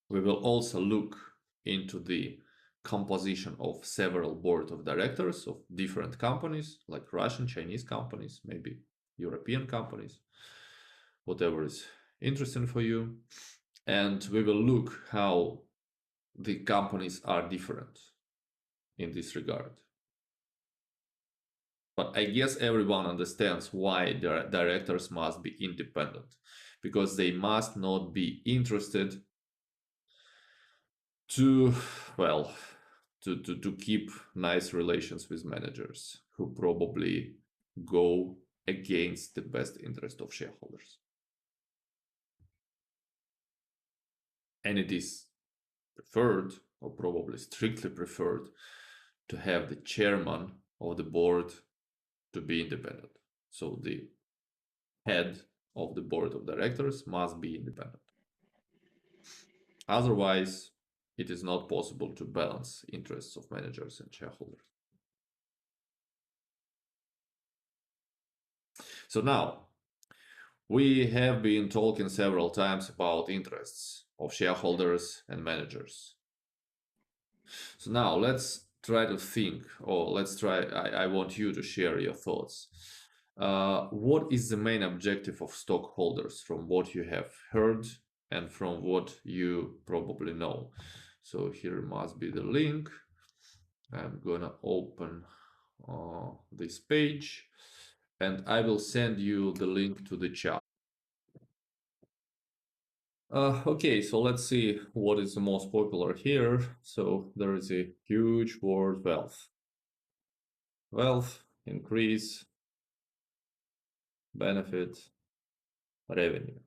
We will also look into the composition of several board of directors of different companies, like Russian, Chinese companies, maybe European companies, whatever is interesting for you. And we will look how the companies are different in this regard. But I guess everyone understands why directors must be independent, because they must not be interested to keep nice relations with managers who probably go against the best interest of shareholders. And it is preferred, or probably strictly preferred, to have the chairman of the board to be independent. So the head of the board of directors must be independent. Otherwise, it is not possible to balance interests of managers and shareholders. So now, we have been talking several times about interests of shareholders and managers. So now let's try to think, or I want you to share your thoughts. What is the main objective of stockholders from what you have heard and from what you probably know. So here must be the link. I'm gonna open this page and I will send you the link to the chat. Okay, so let's see what is the most popular here. So there is a huge word, wealth. Wealth, increase, benefit, revenue.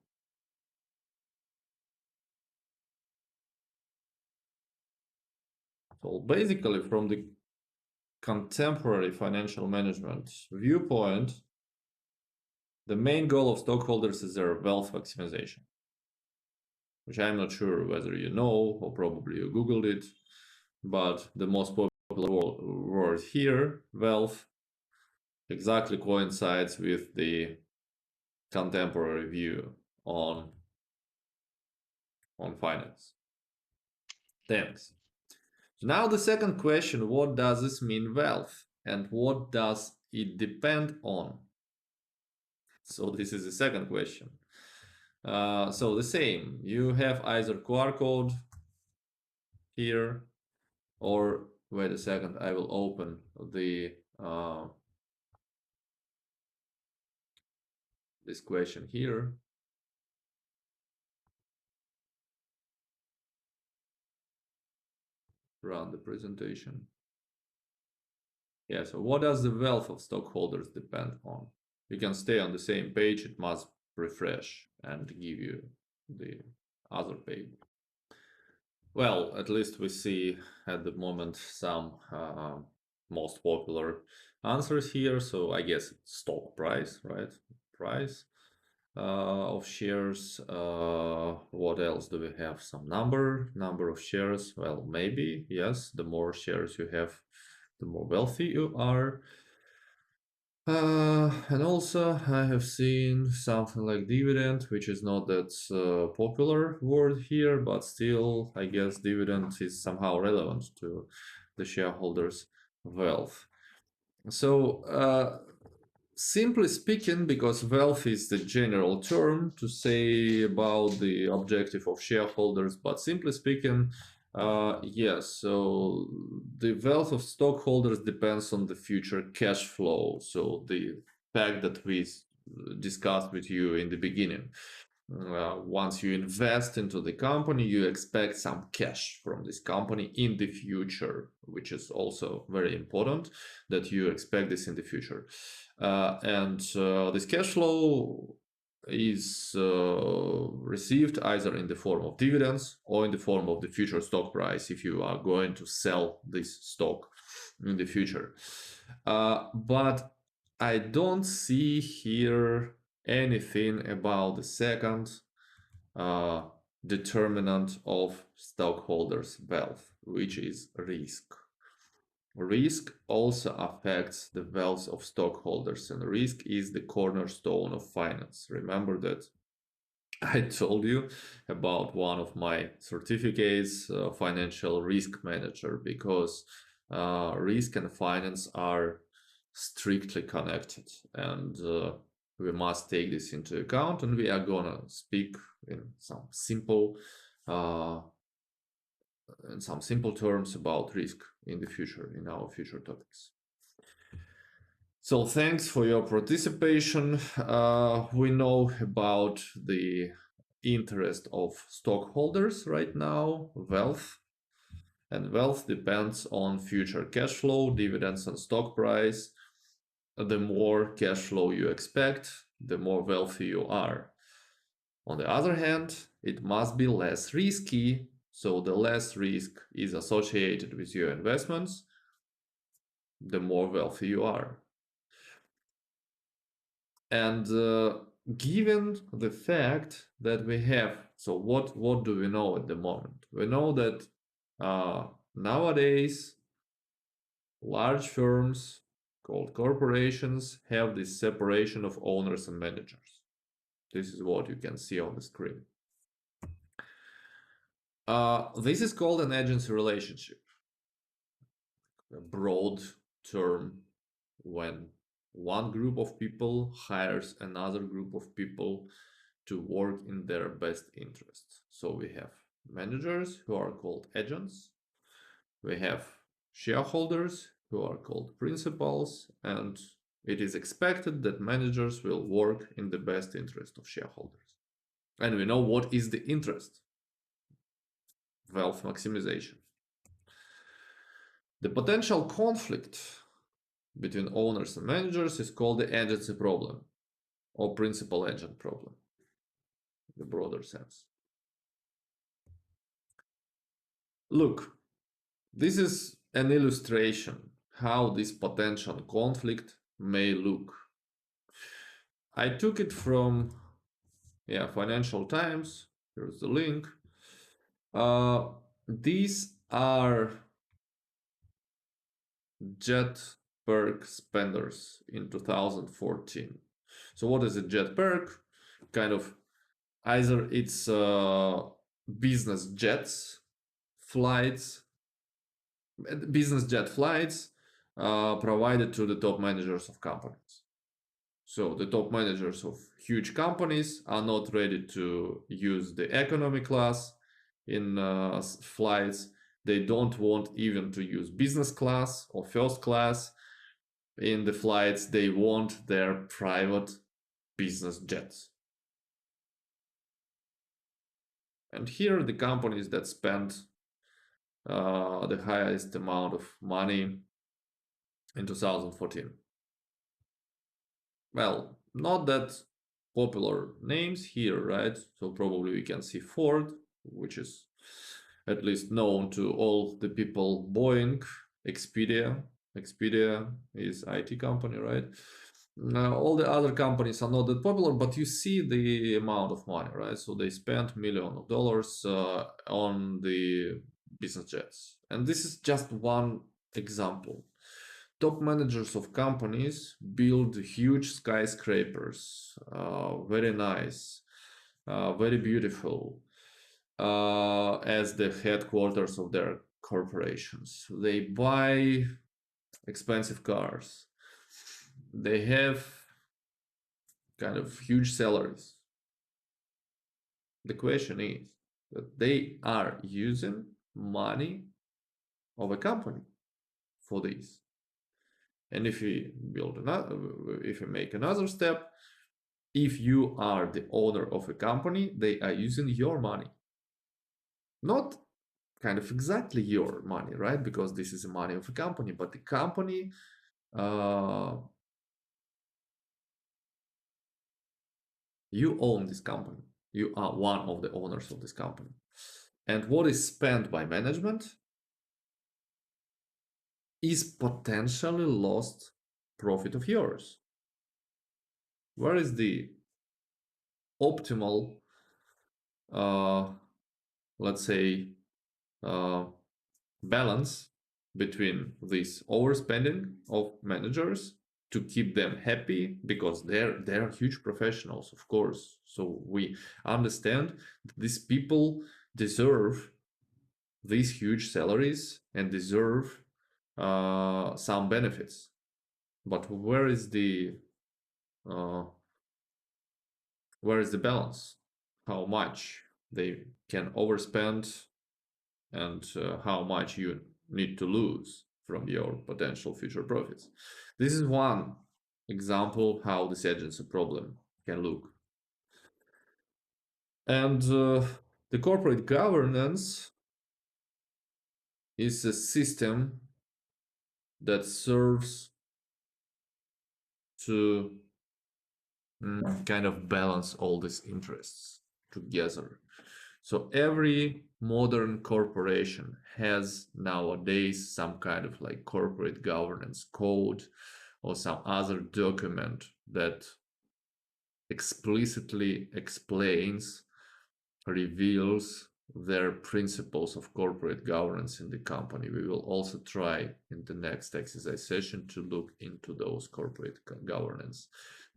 So basically from the contemporary financial management viewpoint, the main goal of stockholders is their wealth maximization, which I'm not sure whether you know or probably you Googled it, but the most popular word here, wealth, exactly coincides with the contemporary view on finance. Thanks. So now the second question, what does this mean wealth and what does it depend on? So this is the second question. So the same, you have either QR code here or wait a second, I will open the this question here. Run the presentation. Yeah, so what does the wealth of stockholders depend on? You can stay on the same page, it must refresh and give you the other page. Well, at least we see at the moment some most popular answers here. So I guess it's stock price, right? Price of shares. What else do we have? Some number of shares. Well, maybe, yes, the more shares you have, the more wealthy you are. And also I have seen something like dividend, which is not that popular word here, but still I guess dividend is somehow relevant to the shareholders' wealth. So simply speaking, because wealth is the general term to say about the objective of shareholders, but simply speaking, yes, so the wealth of stockholders depends on the future cash flow. So the fact that we discussed with you in the beginning. Once you invest into the company, you expect some cash from this company in the future, which is also very important that you expect this in the future. And this cash flow is received either in the form of dividends or in the form of the future stock price if you are going to sell this stock in the future. But I don't see here anything about the second determinant of stockholders' wealth, which is risk. Risk also affects the wealth of stockholders, and risk is the cornerstone of finance. Remember that I told you about one of my certificates, financial risk manager, because risk and finance are strictly connected, and we must take this into account. And we are gonna speak in some simple terms about risk in the future, in our future topics. So thanks for your participation. We know about the interest of stockholders right now, wealth. And wealth depends on future cash flow, dividends, and stock price. The more cash flow you expect, the more wealthy you are. On the other hand, it must be less risky. So the less risk is associated with your investments, the more wealthy you are. And given the fact that we have, so what do we know at the moment? We know that nowadays large firms called corporations have this separation of owners and managers. This is what you can see on the screen. This is called an agency relationship, a broad term when one group of people hires another group of people to work in their best interest. So we have managers who are called agents. We have shareholders who are called principals, and it is expected that managers will work in the best interest of shareholders. And we know what is the interest: wealth maximization. The potential conflict between owners and managers is called the agency problem or principal agent problem in the broader sense. Look, this is an illustration how this potential conflict may look. I took it from Financial Times. Here's the link. These are jet perk spenders in 2014. So what is a jet perk? Kind of either it's business jets, flights, business jet flights provided to the top managers of companies. So the top managers of huge companies are not ready to use the economy class in flights. They don't want even to use business class or first class in the flights. They want their private business jets. And here are the companies that spend the highest amount of money in 2014. Well, not that popular names here, right? So probably we can see Ford, which is at least known to all the people. Boeing, Expedia is IT company, right? All the other companies are not that popular, but you see the amount of money, right? So they spent millions of dollars on the business jets. And this is just one example. Top managers of companies build huge skyscrapers, very nice, very beautiful, as the headquarters of their corporations. They buy expensive cars. They have kind of huge salaries. The question is that they are using money of a company for this. And if we make another step, if you are the owner of a company, they are using your money. Not kind of exactly your money, right? Because this is the money of a company, but the company you own this company. You are one of the owners of this company. And what is spent by management is potentially lost profit of yours. Where is the optimal, let's say, balance between this overspending of managers to keep them happy, because they're huge professionals, of course. So we understand that these people deserve these huge salaries and deserve some benefits. But where is the balance? How much they can overspend and how much you need to lose from your potential future profits. This is one example how this agency problem can look. And the corporate governance is a system that serves to kind of balance all these interests together. So every modern corporation has nowadays some kind of like corporate governance code or some other document that explicitly explains, reveals their principles of corporate governance in the company. We will also try in the next exercise session to look into those corporate governance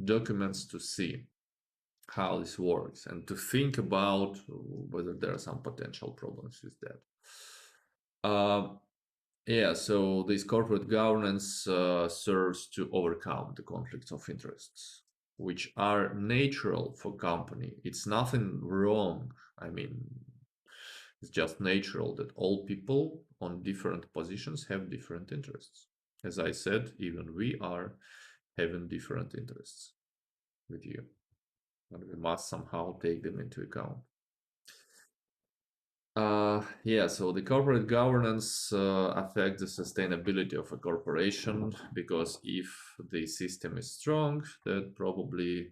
documents to see how this works and to think about whether there are some potential problems with that. So this corporate governance serves to overcome the conflicts of interests. which are natural for company. It's nothing wrong. I mean, it's just natural that all people on different positions have different interests. As I said, even we are having different interests with you, and we must somehow take them into account. Yeah, so the corporate governance affects the sustainability of a corporation, because if the system is strong, then probably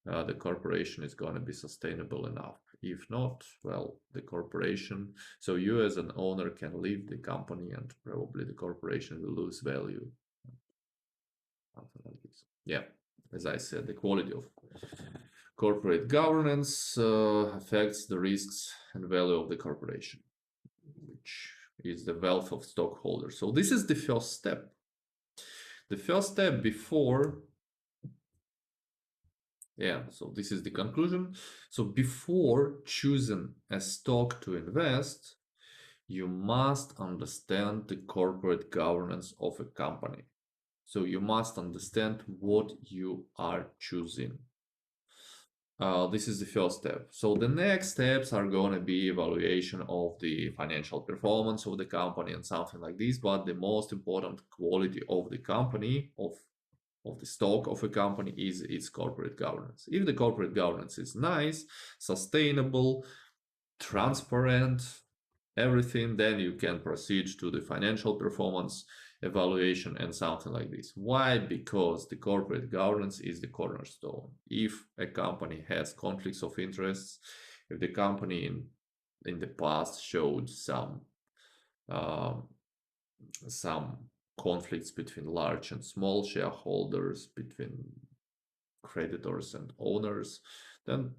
the corporation is going to be sustainable enough. If not, well, the corporation, so you as an owner can leave the company and probably the corporation will lose value. Something like this. Yeah, as I said, the quality of corporate governance affects the risks and value of the corporation, which is the wealth of stockholders. So this is the first step. The first step before, yeah, so this is the conclusion. So before choosing a stock to invest, you must understand the corporate governance of a company. So you must understand what you are choosing. This is the first step. So the next steps are going to be evaluation of the financial performance of the company and something like this. But the most important quality of the company, of the stock of a company, is its corporate governance. If the corporate governance is nice, sustainable, transparent, everything, then you can proceed to the financial performance evaluation and something like this. Why? Because the corporate governance is the cornerstone. If a company has conflicts of interests, if the company in the past showed um, some conflicts between large and small shareholders, between creditors and owners, then,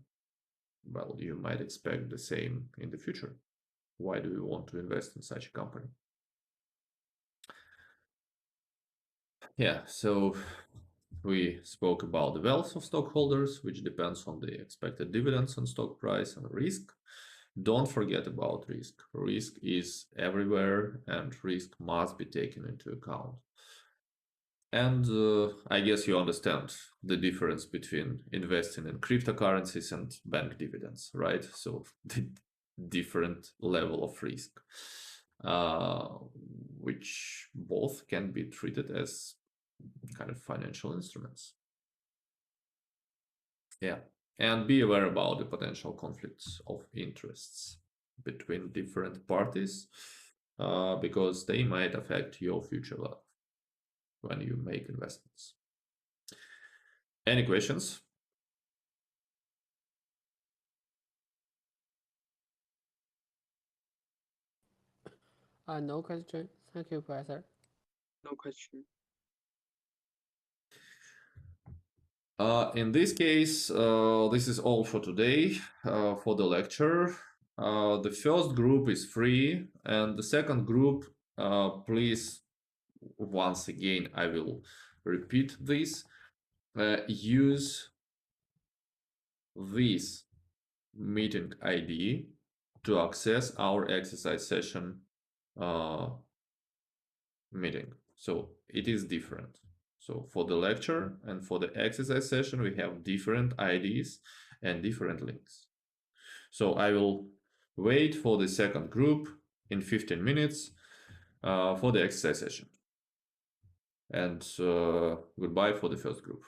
well, you might expect the same in the future. Why do you want to invest in such a company? Yeah, so we spoke about the wealth of stockholders, which depends on the expected dividends and stock price and risk. Don't forget about risk. Risk is everywhere, and risk must be taken into account. And I guess you understand the difference between investing in cryptocurrencies and bank dividends, right? So the different level of risk, uh, which both can be treated as kind of financial instruments. Yeah, and be aware about the potential conflicts of interests between different parties, because they might affect your future wealth when you make investments. Any questions? No question. Thank you, Professor. No question. In this case, this is all for today for the lecture. The first group is free, and the second group, please, once again, I will repeat this. Use this meeting ID to access our exercise session meeting. So it is different. So for the lecture and for the exercise session, we have different IDs and different links. So I will wait for the second group in 15 minutes for the exercise session. And goodbye for the first group.